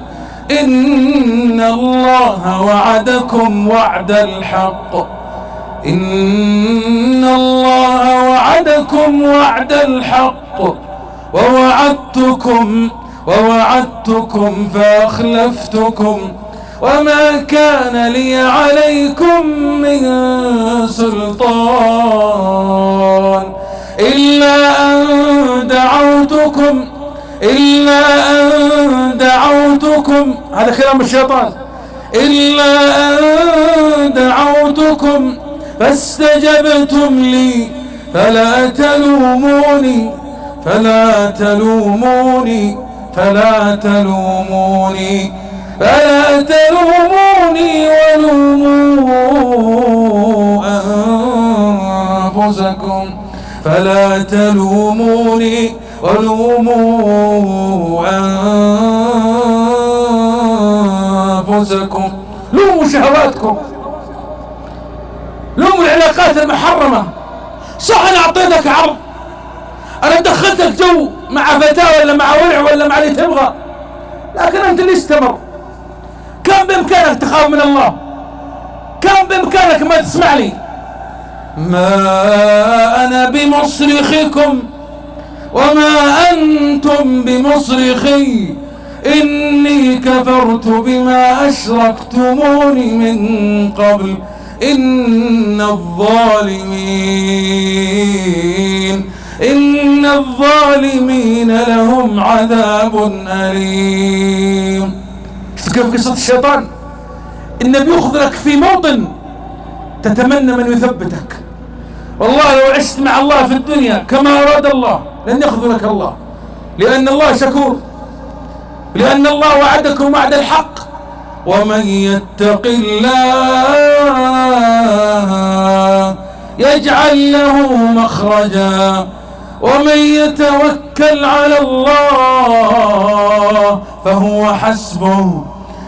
إن الله وعدكم وعد الحق ووعدتكم فأخلفتكم وما كان لي عليكم من سلطان إلا أن دعوتكم. هذا كلام الشيطان. إلا أن دعوتكم فاستجبتم لي فلا تلوموني ولوموا أنفسكم. لوموا شهواتكم، لوموا العلاقات المحرمة. صح أنا أعطيتك عرض، أنا دخلتك جو مع فتاة ولا مع ورع ولا مع اللي تبغى، لكن أنت اللي استمر. كان بإمكانك تخاف من الله، كان بإمكانك ما تسمع لي. ما أنا بمصرخكم وما أنتم بمصرخي إني كفرت بما أشركتموني من قبل إن الظالمين لهم عذاب أليم. كيف قصة الشيطان؟ إنه بيخذلك في موطن تتمنى من يثبتك. والله لو عشت مع الله في الدنيا كما أراد الله لن يخذلك الله، لأن الله شكور، لأن الله وعدكم وعد الحق. ومن يتق الله يجعل له مخرجا ومن يتوكل على الله فهو حسبه.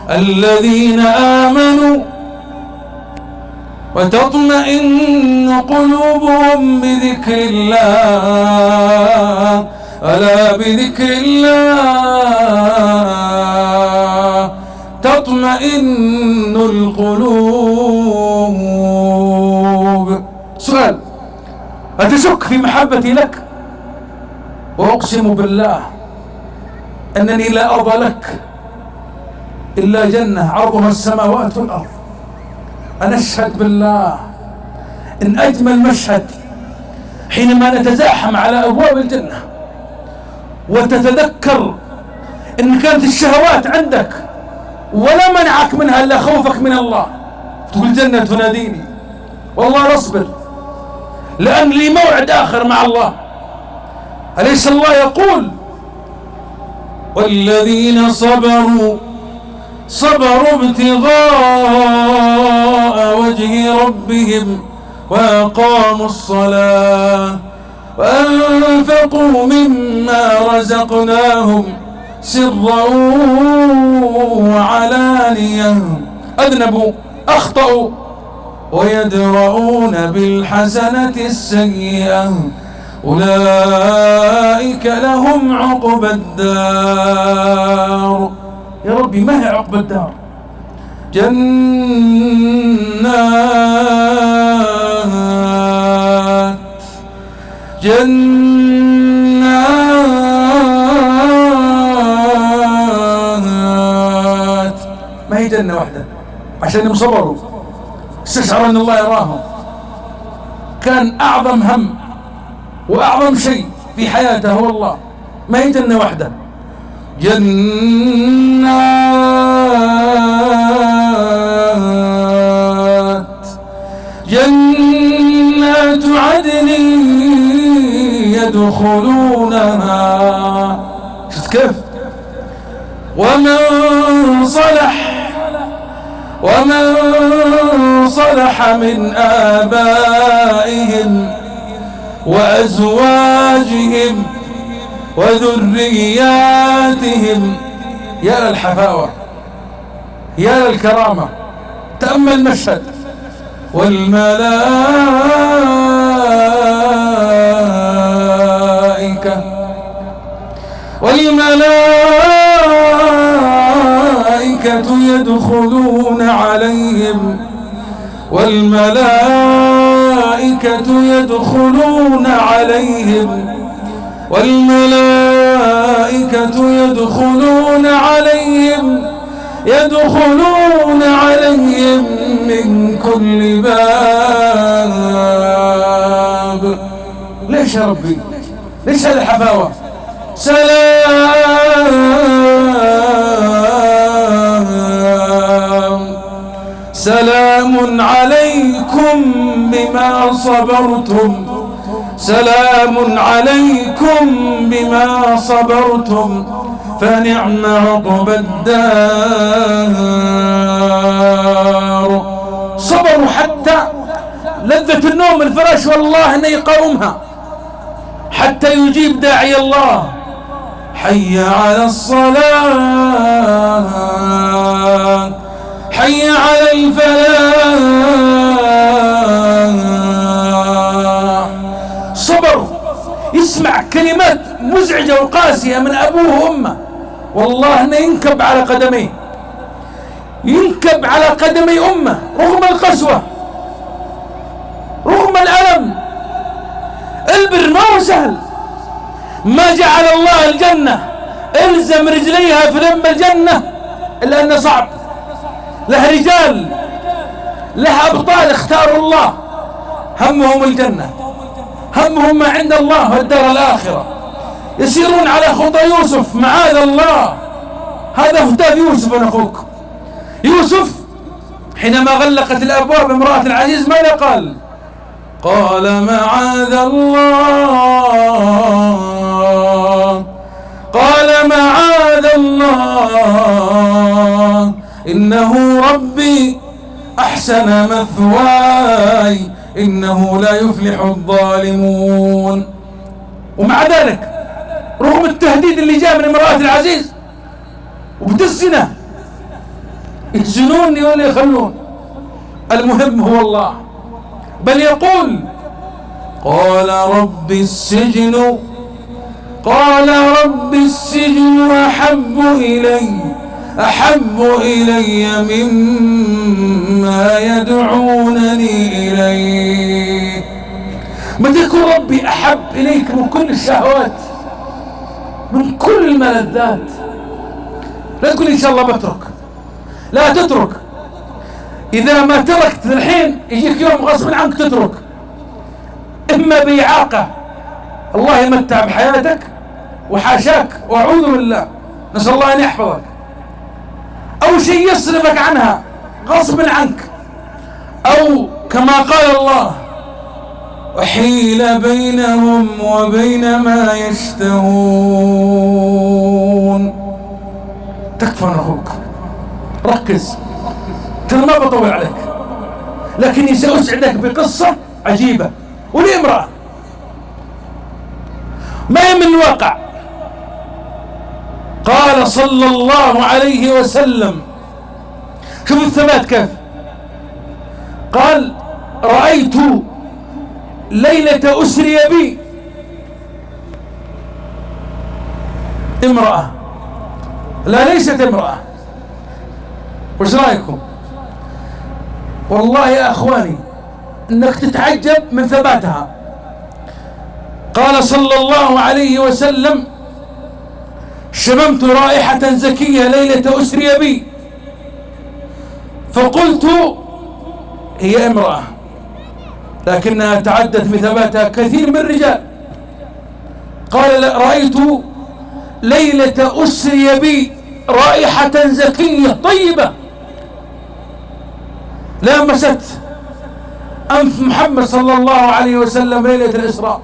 الذين آمنوا وتطمئن قلوبهم بذكر الله ألا بذكر الله تطمئن القلوب. سؤال: أتشك في محبتي لك؟ وأقسم بالله أنني لا أرضى لك إلا جنة عرضها السماوات والأرض. أنا أشهد بالله إن أجمل مشهد حينما نتزاحم على أبواب الجنة وتتذكر إن كانت الشهوات عندك ولا منعك منها إلا خوفك من الله، تقول الجنة تناديني والله نصبر. لأن لي موعد آخر مع الله. أليس الله يقول والذين صبروا ابتغاء وجه ربهم وأقاموا الصلاة وأنفقوا مما رزقناهم سرا وعلانية أذنبوا أخطأوا ويدرؤون بالحسنة السيئة أولئك لهم عقبى الدار. يا ربي ما هي عقبى الدار؟ جنات ما هي جنة واحدة عشان صبروا استشعروا أن الله يراهم. كان أعظم هم وأعظم شيء في حياته هو الله، ما هي جنة واحدة. جنات عدن يدخلونها. شفت كيف؟ ومن صلح من آبائهم وأزواجهم وذرياتهم. يا للحفاوة، يا للكرامة. تأمل المشهد. والملائكة يدخلون عليهم يدخلون عليهم من كل باب. ليش يا ربي؟ ليش هذه الحفاوة؟ سلام عليكم بما صبرتم، سلام عليكم بما صبرتم فنعم عقبى الدار. صبروا حتى لذة النوم الفراش والله أن يقاومها حتى يجيب داعي الله. حي على الصلاة، حي على الفلاح. صبر، يسمع كلمات مزعجة وقاسية من أبوه وأمه، والله أنه ينكب على قدميه، ينكب على قدمي أمه رغم القسوة رغم الألم. البر ما هو سهل، ما جعل الله الجنة الزم رجليها في ذنب الجنة إلا أنه صعب. له رجال، له أبطال اختاروا الله، همهم الجنة، همهم ما عند الله والدار الآخرة، يسيرون على خطى يوسف معاذ الله. هذا هتاف يوسف أنا أخوك. يوسف حينما غلقت الأبواب امرأة العزيز ماذا قال؟ قال معاذ الله، قال معاذ الله إنه ربي أحسن مثواي إنه لا يفلح الظالمون. ومع ذلك رغم التهديد اللي جاء من امرأة العزيز وبتزنه، يزنوني ولا يخلون، المهم هو الله. بل يقول قال رب السجن أحب إلي مما يدعونني إليه. متى يكون ربي أحب إليك من كل الشهوات، من كل الملذات؟ لا تقول إن شاء الله بترك، لا تترك. إذا ما تركت الحين يجيك يوم غصب عنك تترك، إما بإعاقة الله يمتع بحياتك وحاشاك وأعوذ بالله، نسأل الله أن يحفظك، أو شيء يصرفك عنها غصب عنك، أو كما قال الله وحيل بينهم وبين ما يشتهون. تكفى أخوك، ركز، ترى ما بطول عليك، لكني سأسعدك بقصة عجيبة ولامرأة ما هي من الواقع. قال صلى الله عليه وسلم، شوف الثبات كيف، قال: رأيت ليلة أسري بي امرأة، لا ليست امرأة. وش رأيكم؟ والله يا أخواني إنك تتعجب من ثباتها. قال صلى الله عليه وسلم: شممت رائحة زكية ليلة أسري بي، فقلت هي امرأة، لكنها تعدت بثباتها كثير من الرجال. قال: رأيت ليلة أسري بي رائحة زكية طيبة لامست أنف محمد صلى الله عليه وسلم ليلة الإسراء.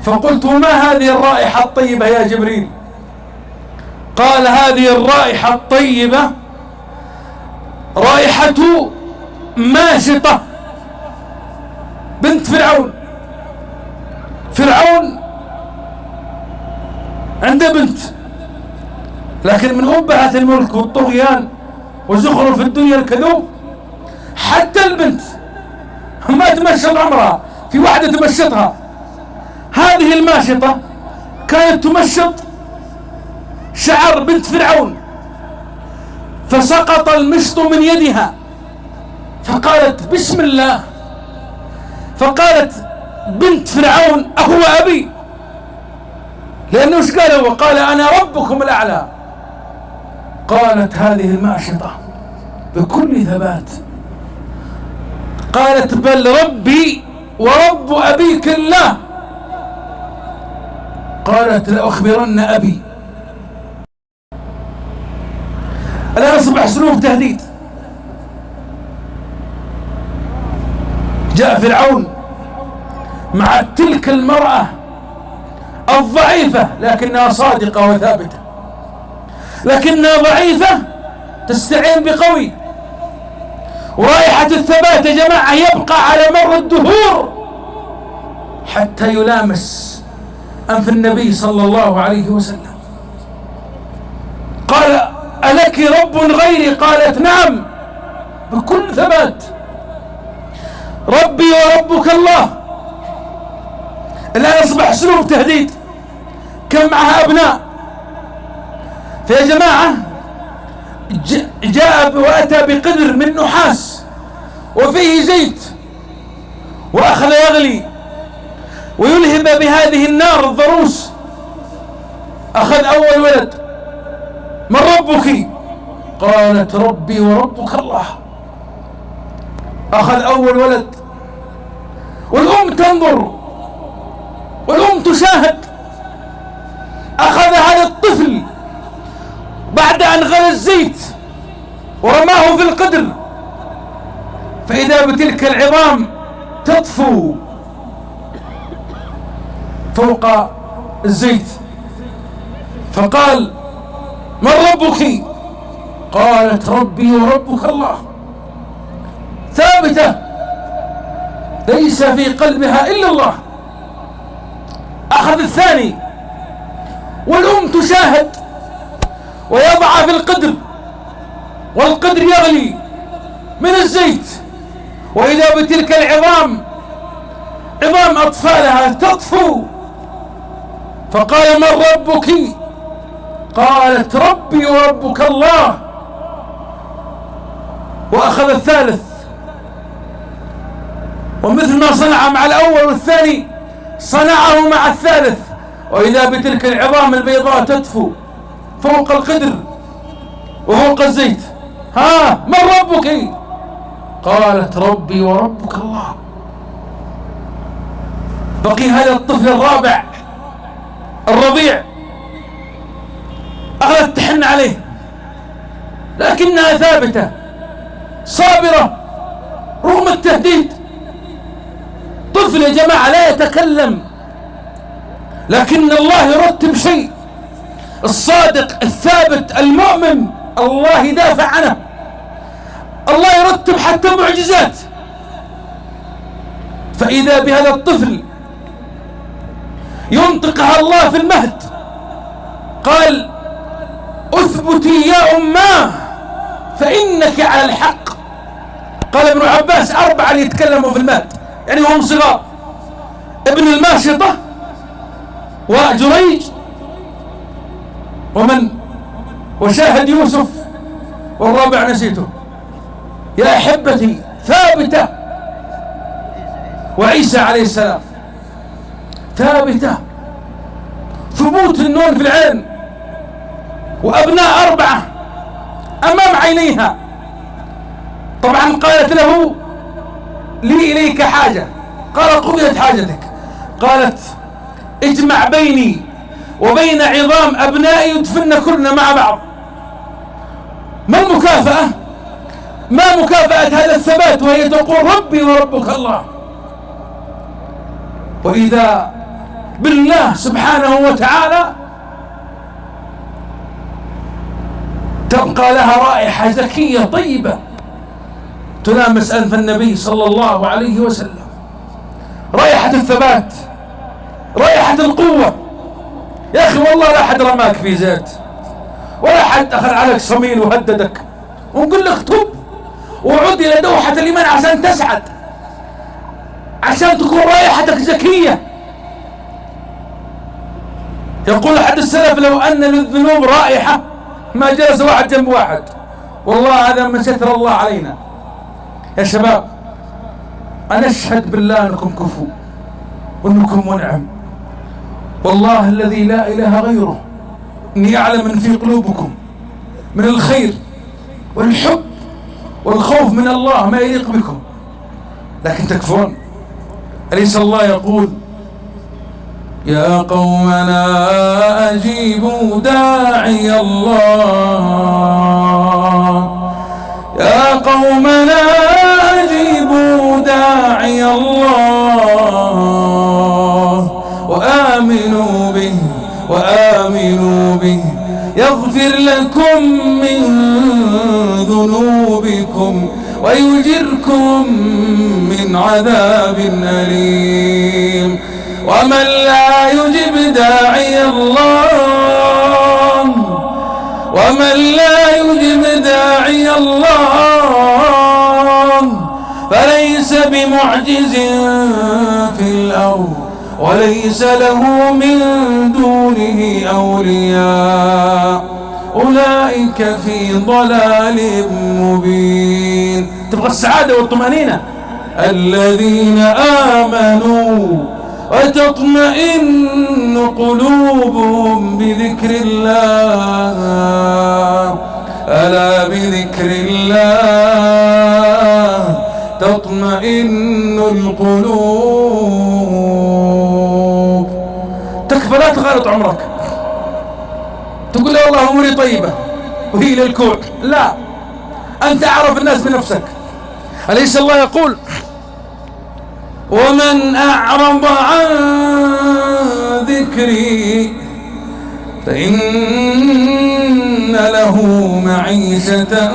فقلت: ما هذه الرائحة الطيبة يا جبريل؟ قال: هذه الرائحة الطيبة رائحة ماشطة بنت فرعون. فرعون عنده بنت، لكن من أبهة الملك والطغيان وزخرف الدنيا الكذوب حتى البنت ما تمشط عمرها، في واحدة تمشطها. هذه الماشطة كانت تمشط شعر بنت فرعون، فسقط المشط من يدها، فقالت: بسم الله. فقالت بنت فرعون: أهو أبي؟ لأنه ايش قال هو؟ قال: أنا ربكم الأعلى. قالت هذه الماشطة بكل ثبات، قالت: بل ربي ورب أبيك الله. قالت: لأخبرن أبي. الآن أصبح أسلوب تهديد. جاء فرعون مع تلك المرأة الضعيفة، لكنها صادقة وثابتة، لكنها ضعيفة تستعين بقوي. ورائحة الثبات يا جماعة يبقى على مر الدهور حتى يلامس أنف النبي صلى الله عليه وسلم. قال: ألك رب غيري؟ قالت: نعم، بكل ثبات، ربي وربك الله. الآن أصبح أسلوب تهديد. كم معها أبناء، فيا جماعة جاء وأتى بقدر من نحاس وفيه زيت، وأخذ يغلي ويلهب بهذه النار الضروس. أخذ أول ولد: من ربك؟ قالت: ربي وربك الله. أخذ أول ولد، والأم تنظر والأم تشاهد. أخذ هذا الطفل بعد أن غلى الزيت ورماه في القدر، فإذا بتلك العظام تطفو فوق الزيت. فقال: من ربك؟ قالت: ربي وربك الله. ثابتة ليس في قلبها إلا الله. أخذ الثاني، والأم تشاهد ويضع في القدر، والقدر يغلي من الزيت، وإذا بتلك العظام عظام أطفالها تطفو. فقال: من ربك؟ قالت: ربي وربك الله. وأخذ الثالث، ومثل ما صنع مع الأول والثاني صنعه مع الثالث، وإذا بتلك العظام البيضاء تطفو فوق القدر وفوق الزيت. ها، من ربك؟ قالت: ربي وربك الله. بقي هذا الطفل الرابع الرضيع، أخذت تحن عليه، لكنها ثابتة صابرة رغم التهديد. طفل يا جماعة لا يتكلم، لكن الله يرتب شيء. الصادق الثابت المؤمن الله يدافع عنه، الله يرتب حتى معجزات. فإذا بهذا الطفل ينطقها الله في المهد، قال اثبتي يا أماه فإنك على الحق. قال ابن عباس 4 اللي يتكلموا في المهد، يعني هم صغار، ابن الماشطة وجريج وشاهد يوسف، والرابع نسيته. يا أحبتي ثابتة. وعيسى عليه السلام ثابتة، ثبوت النون في العين، وأبناء 4 أمام عينيها. طبعا قالت له لي إليك حاجة، قال قضيت حاجتك. قالت اجمع بيني وبين عظام أبنائي يدفن كلنا مع بعض. ما المكافأة؟ ما مكافأة هذا الثبات وهي تقول ربي وربك الله؟ وإذا بالله سبحانه وتعالى تبقى لها رائحة زكية طيبة تلامس أنف النبي صلى الله عليه وسلم، رائحة الثبات، رائحة القوة. يا أخي والله لا أحد رماك في زيت، ولا أحد أخذ عليك صميل وهددك ونقول لك تب وعد إلى دوحة الإيمان عشان تسعد، عشان تكون رائحتك زكية. يقول أحد السلف لو أن للذنوب رائحة ما جلس واحد جنب واحد. والله هذا من ستر الله علينا. يا شباب أنا أشهد بالله أنكم كفو وأنكم منعم، والله الذي لا إله غيره إني أعلم أن في قلوبكم من الخير والحب والخوف من الله ما يليق بكم، لكن تكفرون. أليس الله يقول يا قومنا أجيبوا داعي الله، يا قومنا أجيبوا داعي الله وآمنوا به يغفر لكم من ذنوبكم ويجركم من عذاب أليم. ومن لا يجب داعي الله، ومن لا يجب داعي الله فليس بمعجز في الأرض وليس له من دونه أولياء أولئك في ضلال مبين. تبغى السعادة والطمأنينة؟ الذين آمنوا وتطمئن قلوبهم بذكر الله، ألا بذكر الله تطمئن القلوب. تكفى لا تغالط عمرك تقول يا الله أموري طيبة وهي للكوع، لا، أنت أعرف الناس بنفسك. أليس الله يقول ومن أعرض عن ذكري فإن له معيشة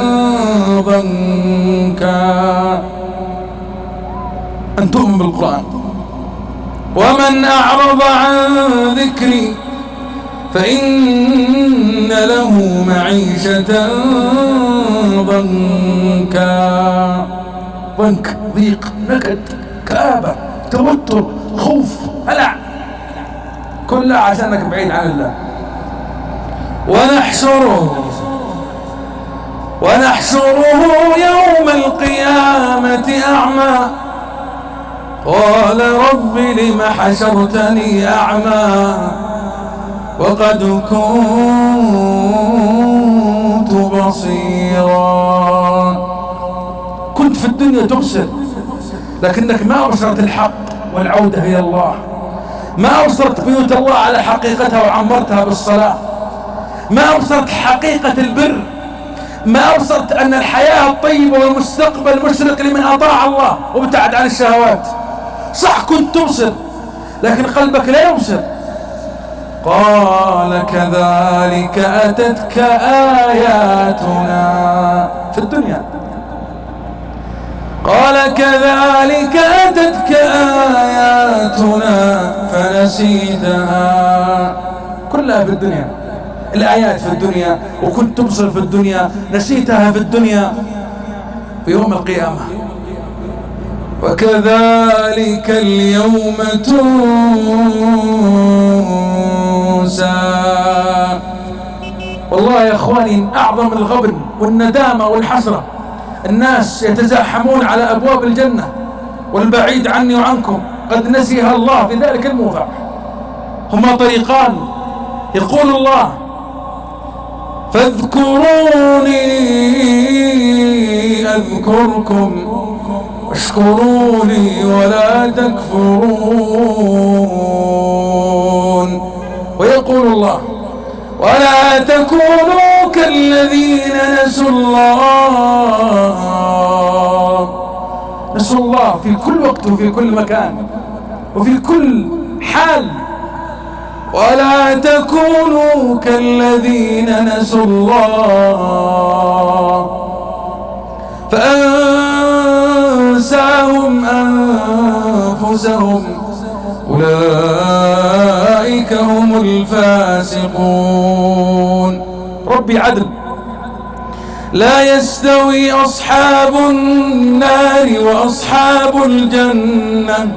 ضنكا. أن تؤمن بالقرآن. ومن أعرض عن ذكري فإن له معيشة ضنكا. ضنك، ضيق، نكد، كآبة، توتر، خوف، هلع، كلها عشانك بعيد عن الله. ونحشره يوم القيامة أعمى قال رب لم حشرتني أعمى وقد كنت بصيرا. كنت في الدنيا تبصر لكنك ما أبصرت الحق والعودة إلى الله، ما أبصرت بيوت الله على حقيقتها وعمرتها بالصلاة، ما أبصرت حقيقة البر، ما أبصرت أن الحياة الطيبة والمستقبل مشرق لمن أطاع الله وابتعد عن الشهوات. صح كنت تبصر لكن قلبك لا يبصر. قال كذلك أتتك آياتنا في الدنيا، قال كذلك أتتك آياتنا فنسيتها. كلها في الدنيا، الآيات في الدنيا، وكنت تبصر في الدنيا، نسيتها في الدنيا. في يوم القيامة وكذلك اليوم تنسى. والله يا اخواني اعظم الغبن والندامة والحسرة الناس يتزاحمون على ابواب الجنة والبعيد عني وعنكم قد نسيها الله في ذلك الموضع. هما طريقان، يقول الله فاذكروني أذكركم واشكروا لي ولا تكفرون. ويقول الله ولا تكونوا كالذين نسوا الله. نسوا الله في كل وقت وفي كل مكان وفي كل حال. ولا تكونوا كالذين نسوا الله فأنساهم أنفسهم أولئك هم الفاسقون. ربي عدل، لا يستوي أصحاب النار وأصحاب الجنة،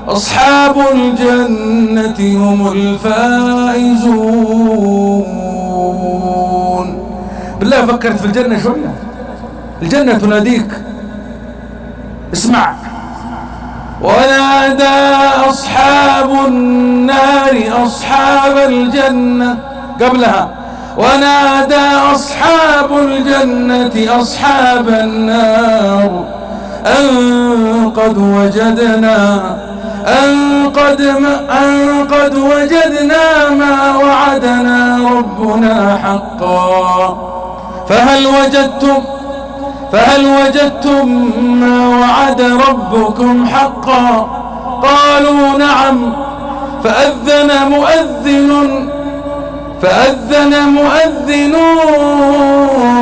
أصحاب الجنة هم الفائزون. بالله فكرت في الجنة شوية؟ الجنة تناديك، اسمع. ونادى أصحاب النار أصحاب الجنة، قبلها ونادى أصحاب الجنة أصحاب النار أن قد وجدنا ما وعدنا ربنا حقا فهل وجدتم ما وعد ربكم حقا؟ قالوا نعم. فأذن مؤذن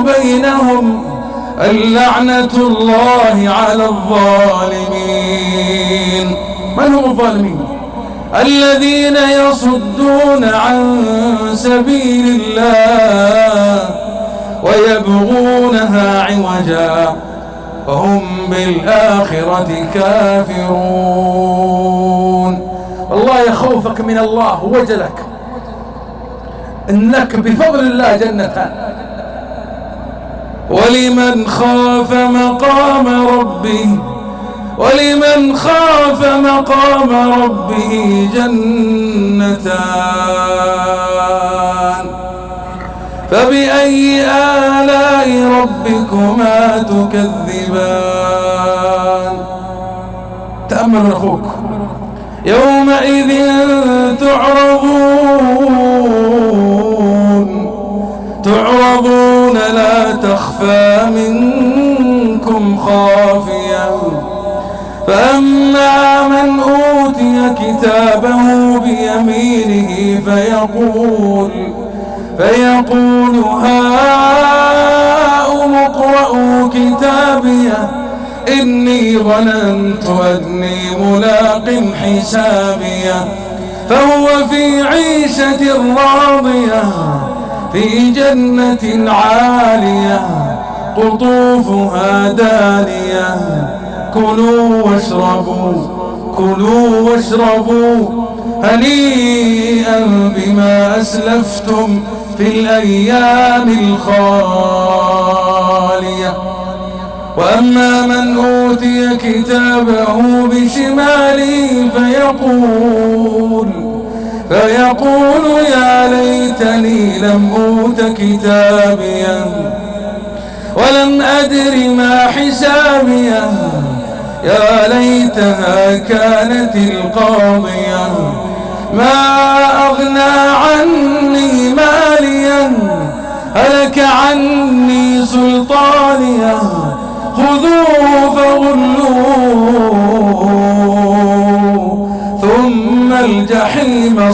بينهم اللعنة الله على الظالمين. من هم الظالمين؟ الذين يصدون عن سبيل الله ويبغونها عوجا وهم بالآخرة كافرون. والله يخوفك من الله ووجلك إنك بفضل الله جنتان. ولمن خاف مقام ربه جنتان. فبأي آلاء ربكما تكذبان. تأمل أخوك، يومئذ تعرضون لا تخفى منكم خافية. فأما من أوتي كتابه بيمينه فيقول هاؤم اقرءوا كتابيه إني ظننت أني ملاق حسابيه. فهو في عيشة راضية في جنة عالية قطوفها دانية. كلوا واشربوا هنيئا بما أسلفتم في الأيام الخالية. وأما من أوتي كتابه بشماله فيقول يا ليتني لم أوت كتابيا ولم أدر ما حسابيه. يا ليتها كانت القاضية ما أغنى عني ماليا هلك عني سلطانيا. خذوه فغلوه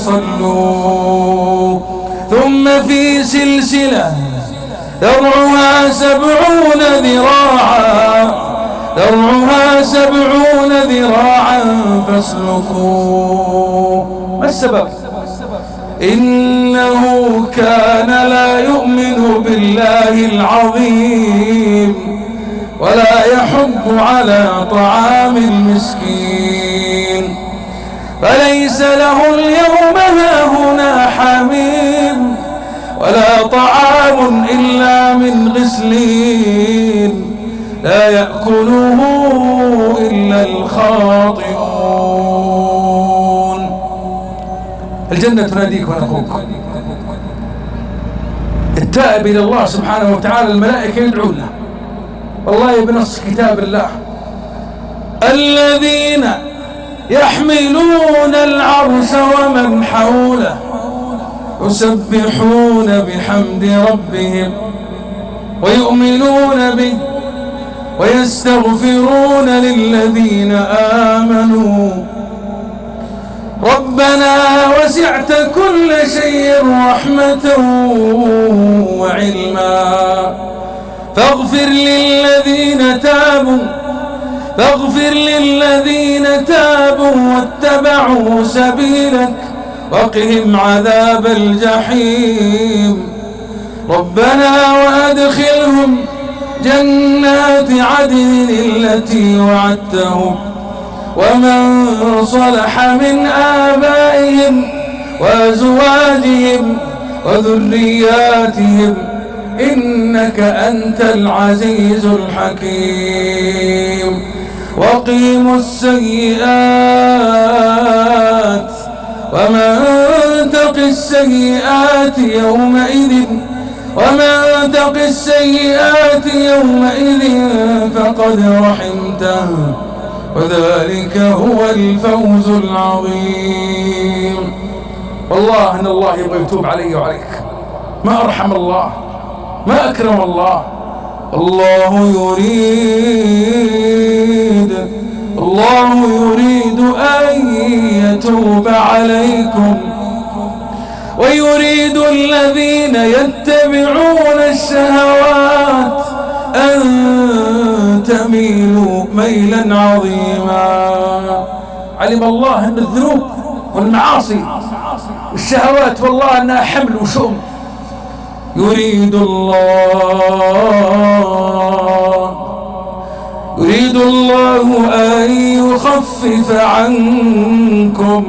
صلوا ثم في سلسلة ذرعها 70 ذراعا فاسلكوه. ما السبب؟ إنه كان لا يؤمن بالله العظيم ولا يحض على طعام المسكين فليس له اليوم هاهنا حميم ولا طعام إلا من غسلين لا يأكله إلا الخاطئون. الجنة تناديك ونخوك. التائب إلى الله سبحانه وتعالى الملائكة يدعون له، والله بنص كتاب الله: الذين يحملون العرش ومن حوله يسبحون بحمد ربهم ويؤمنون به ويستغفرون للذين آمنوا ربنا وسعت كل شيء رحمة وعلما فاغفر للذين تابوا واتبعوا سبيلك وقهم عذاب الجحيم. ربنا وأدخلهم جنات عدن التي وعدتهم ومن صلح من آبائهم وأزواجهم وذرياتهم إنك أنت العزيز الحكيم. وقيموا السيئات ومن تق السيئات يومئذ فقد رحمته وذلك هو الفوز العظيم. والله إن الله يبغى يتوب علي وعليك. ما أرحم الله، ما أكرم الله. الله يريد أن يتوب عليكم ويريد الذين يتبعون الشهوات أن تميلوا ميلا عظيما. علم الله أن الذنوب والمعاصي والشهوات والله أنها حمل وشؤم. يريد الله أن يخفف عنكم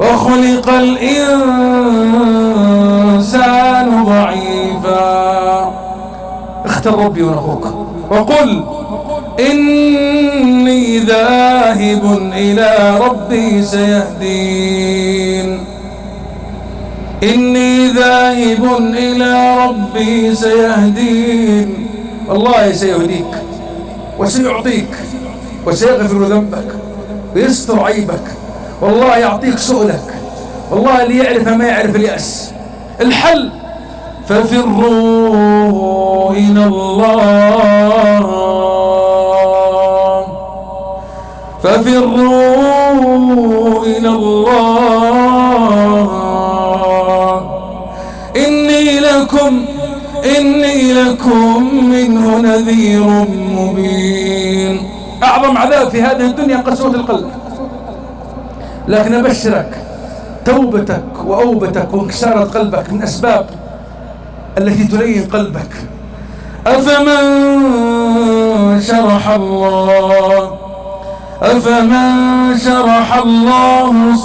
وخلق الإنسان ضعيفا. اختر ربي ونخوك وقل إني ذاهب إلى ربي سيهدين. والله سيهديك وسيعطيك وسيغفر ذنبك ويستر عيبك. والله يعطيك سؤلك. والله اللي يعرف ما يعرف اليأس. الحل ففروا إلى الله إني لكم منه نذير مبين. أعظم عذاب في هذه الدنيا قسوة القلب، لكن أبشرك توبتك وأوبتك وانكسارة قلبك من أسباب التي تلين قلبك. أفمن شرح الله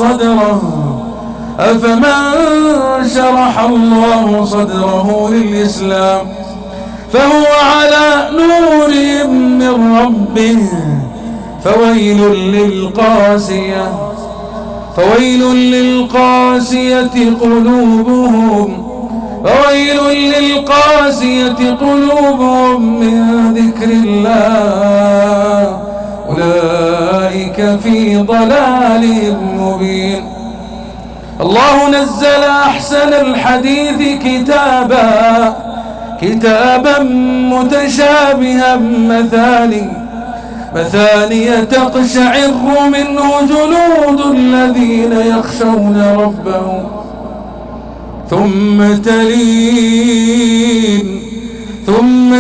صدره للإسلام فهو على نور من ربه فويل للقاسية قلوبهم من ذكر الله أولئك في ضلال مبين. الله نزل أحسن الحديث كتابا متشابها فثانية تقشعر منه جلود الذين يخشون ربهم ثم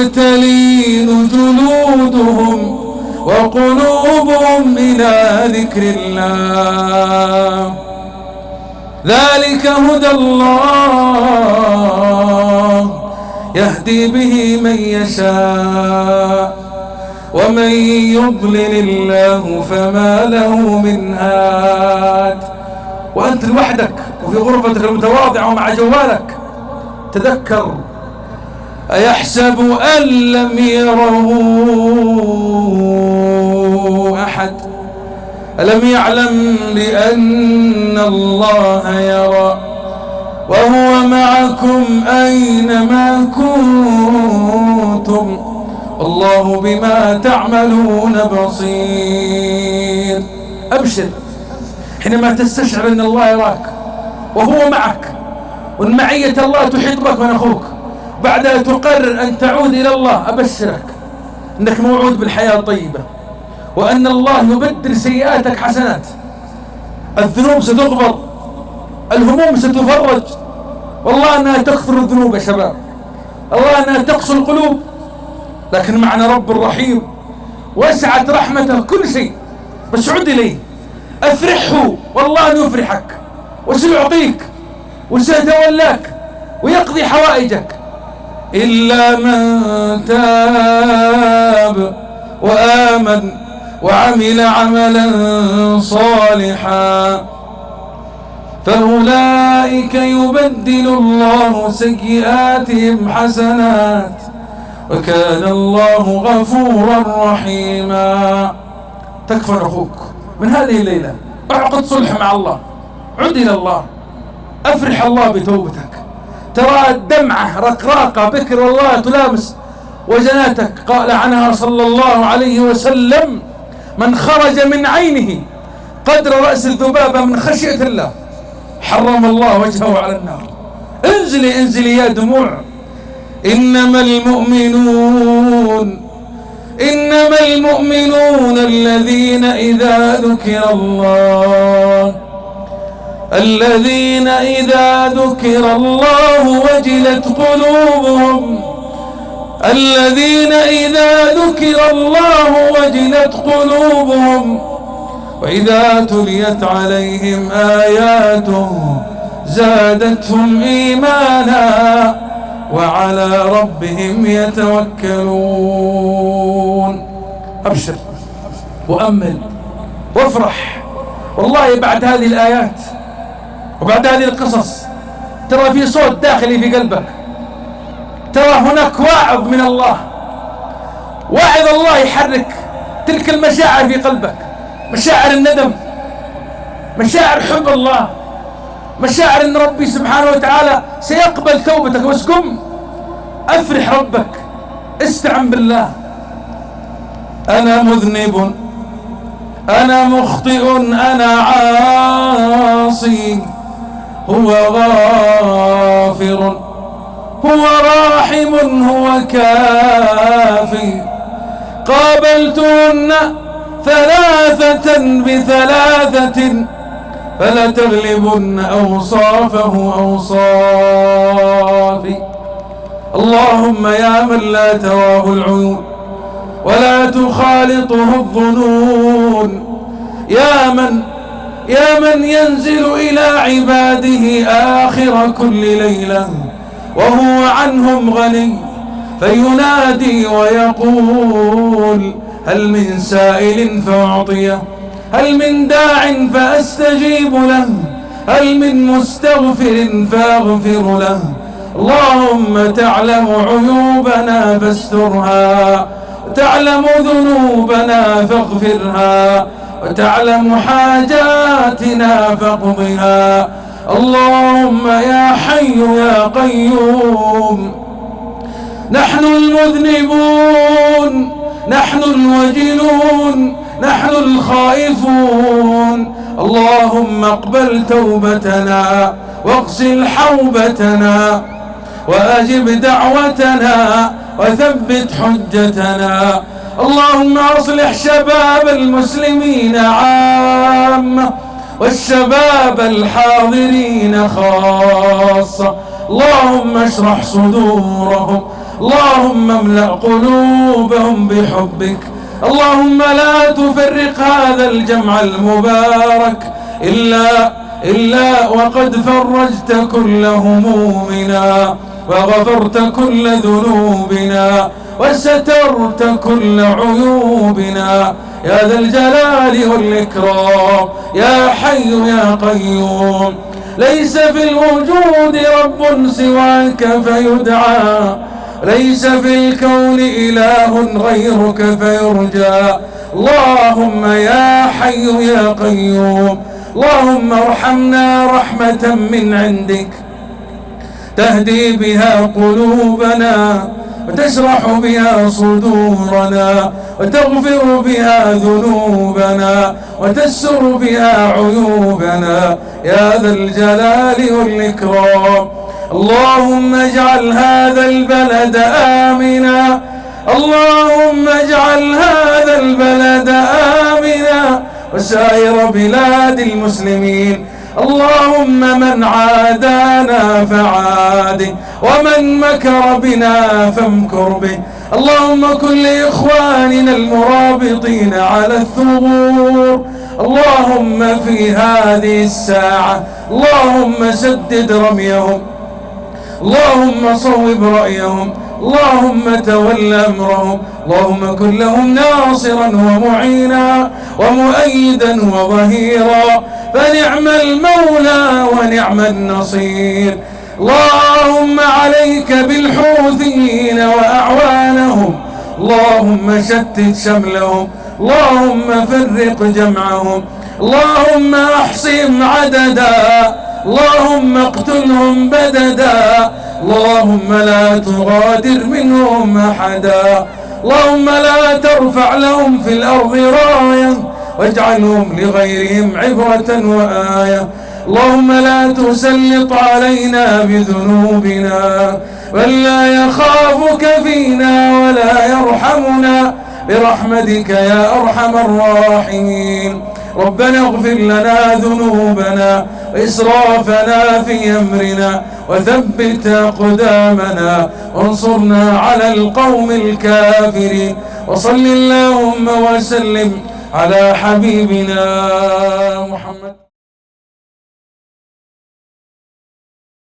تلين جلودهم وقلوبهم إلى ذكر الله. ذلك هدى الله يهدي به من يشاء ومن يضلل الله فما له من هاد. وأنت لوحدك وفي غرفتك المتواضعة ومع جوالك تذكر: أيحسب أن لم يره أحد؟ ألم يعلم بأن الله يرى وهو معكم أينما كنتم والله بما تعملون بصير. أبشر حينما تستشعر أن الله يراك وهو معك، وأن معية الله تحيط بك من أخوك، بعدها تقرر أن تعود إلى الله. أبشرك أنك موعود بالحياة الطيبة، وأن الله يبدل سيئاتك حسنات. الذنوب ستغفر، الهموم ستفرج. والله أنها تكثر الذنوب يا شباب، الله أنها تقسو القلوب، لكن معنا رب رحيم وسعت رحمته كل شيء. بس عد إليه، أفرحه والله أن يفرحك، وسيعطيك وسيتولاك ويقضي حوائجك. إلا من تاب وآمن وعمل عملا صالحا فأولئك يبدل الله سيئاتهم حسنات وكان الله غفورا رحيما. تكفر أخوك من هذه الليلة، اعقد صلح مع الله، عد إلى الله، أفرح الله بتوبتك. ترى الدمعة رقراقة بكر والله تلامس وجناتك. قال عنها صلى الله عليه وسلم: من خرج من عينه قدر رأس الذبابة من خشية الله حرم الله وجهه على النار. انزلي انزلي يا دموع. إنما المؤمنون الذين إذا ذكر الله وجلت قلوبهم وإذا تليت عليهم آياته زادتهم إيمانا وعلى ربهم يتوكلون. أبشر وأمل وافرح. والله بعد هذه الآيات وبعد هذه القصص ترى في صوت داخلي في قلبك، ترى هناك واعظ من الله، واعظ الله يحرك تلك المشاعر في قلبك، مشاعر الندم، مشاعر حب الله، مشاعر ان ربي سبحانه وتعالى سيقبل توبتك. بس قم افرح ربك، استعن بالله. انا مذنب، انا مخطئ، انا عاصي، هو غافر، هو راحم، هو كافي. قابلتهن ثلاثة بثلاثة فلا تغلبن أوصافه أوصافي. اللهم يا من لا تواه العيون ولا تخالطه الظنون، يا من ينزل إلى عباده آخر كل ليلة وهو عنهم غني، فينادي ويقول: هل من سائل فأعطيه، هل من داع فأستجيب له، هل من مستغفر فأغفر له. اللهم تعلم عيوبنا فاسترها، وتعلم ذنوبنا فاغفرها، وتعلم حاجاتنا فاقضها. اللهم يا حي يا قيوم، نحن المذنبون، نحن الوجلون، نحن الخائفون. اللهم اقبل توبتنا واغسل حوبتنا وأجب دعوتنا وثبت حجتنا. اللهم أصلح شباب المسلمين عامة والشباب الحاضرين خاصة. اللهم اشرح صدورهم، اللهم املأ قلوبهم بحبك. اللهم لا تفرق هذا الجمع المبارك إلا وقد فرجت كل همومنا وغفرت كل ذنوبنا وسترت كل عيوبنا يا ذا الجلال والإكرام يا حي يا قيوم. ليس في الوجود رب سواك فيدعى، ليس في الكون إله غيرك فيرجى. اللهم يا حي يا قيوم، اللهم ارحمنا رحمة من عندك تهدي بها قلوبنا وتشرح بها صدورنا وتغفر بها ذنوبنا وتستر بها عيوبنا يا ذا الجلال والإكرام. اللهم اجعل هذا البلد آمنا، اللهم اجعل هذا البلد آمنا وسائر بلاد المسلمين. اللهم من عادانا فعاده ومن مكر بنا فامكر به. اللهم كن لإخواننا المرابطين على الثغور اللهم في هذه الساعة اللهم سدد رميهم، اللهم صوب رأيهم، اللهم تول أمرهم. اللهم كن لهم ناصرا ومعينا ومؤيدا وظهيرا، فنعم المولى ونعم النصير. اللهم عليك بالحوثيين وأعوانهم، اللهم شتت شملهم، اللهم فرق جمعهم، اللهم احصهم عددا، اللهم اقتلهم بددا، اللهم لا تغادر منهم أحدا. اللهم لا ترفع لهم في الأرض راية واجعلهم لغيرهم عبرة وآية. اللهم لا تسلط علينا بذنوبنا من لا يخافك فينا ولا يرحمنا برحمتك يا أرحم الراحمين. ربنا اغفر لنا ذنوبنا وإسرافنا في أمرنا وثبت أقدامنا وانصرنا على القوم الكافرين. وصل اللهم وسلم على حبيبنا محمد.